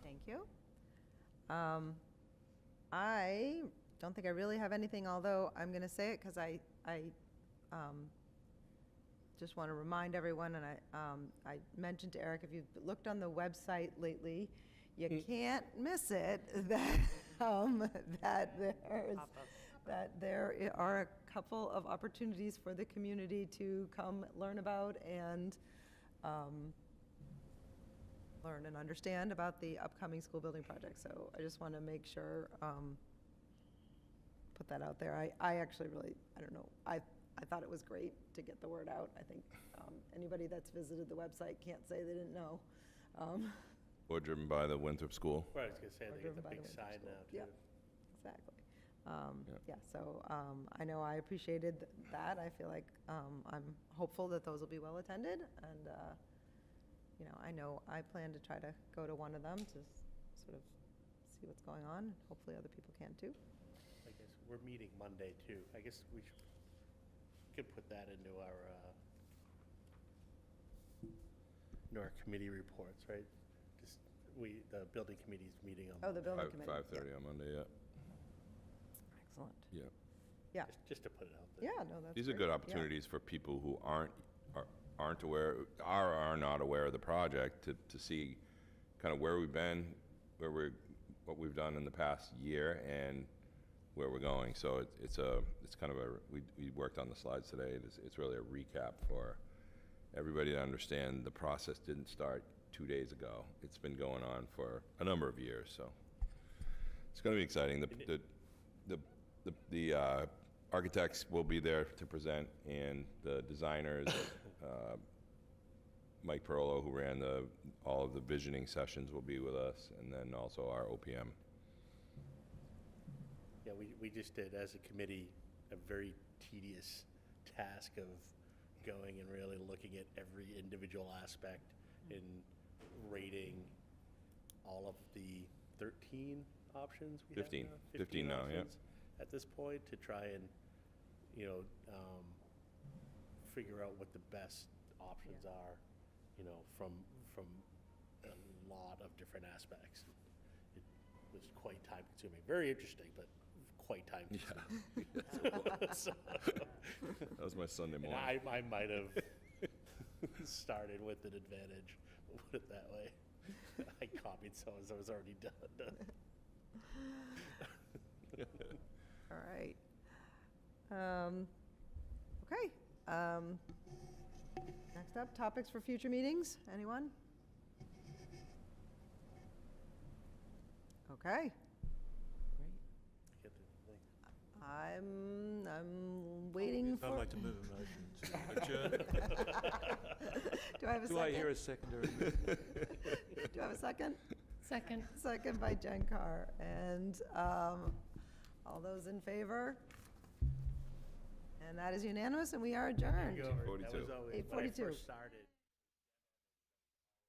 Thank you. I don't think I really have anything, although I'm going to say it because I just want to remind everyone, and I mentioned to Eric, if you've looked on the website lately, you can't miss it, that there are a couple of opportunities for the community to come learn about and learn and understand about the upcoming school building project. So I just want to make sure, put that out there. I actually really, I don't know, I thought it was great to get the word out. I think anybody that's visited the website can't say they didn't know. Or driven by the Winthrop School. Right, I was going to say, Or they get driven the by big the Winthrop sign School. now, too. Yep. Exactly. Yeah, so I know I appreciated that. I feel like I'm hopeful that those will be well attended, and I know I plan to try to go to one of them to sort of see what's going on. Hopefully other people can too. I guess we're meeting Monday, too. I guess we could put that into our committee reports, right? Just, the building committee's meeting on. Oh, the building committee. 5:30 on Monday, yeah. Excellent. Yeah. Yeah, Just to put it out there. yeah, no, that's These are great. good Yeah. opportunities for people who aren't aware, are not aware of the project to see kind of where we've been, where we're what we've done in the past year and where we're going. So it's kind of we worked on the slides today. It's really a recap for everybody to understand the process didn't start 2 days ago. It's been going on for a number of years, so it's going to be exciting. The architects will be there to present, and the designers, Mike Perolo, who ran all of the visioning sessions, will be with us, and then also our OPM. Yeah, we just did, as a committee, a very tedious task of going and really looking at every individual aspect and rating all of the 13 options we have 15. now? 15 now, yeah. options at this point, to try and, figure out what the best options are, from a lot of different aspects. It was quite time consuming. Very interesting, but quite time consuming. So, That was my Sunday and morning. I might have started with an advantage, we'll put it that way. I copied so as I was already done. All right. Okay. Next up, topics for future meetings. Anyone? Okay. Get the thing. I'm waiting for. I'd like to move a motion to adjourn. Do I have a Do I second? hear a secondary? Do I have a second? Second. Second by Jen Carr. And all those in favor? And that is unanimous, and we are adjourned. That was 8:42. always when I 8:42. first started.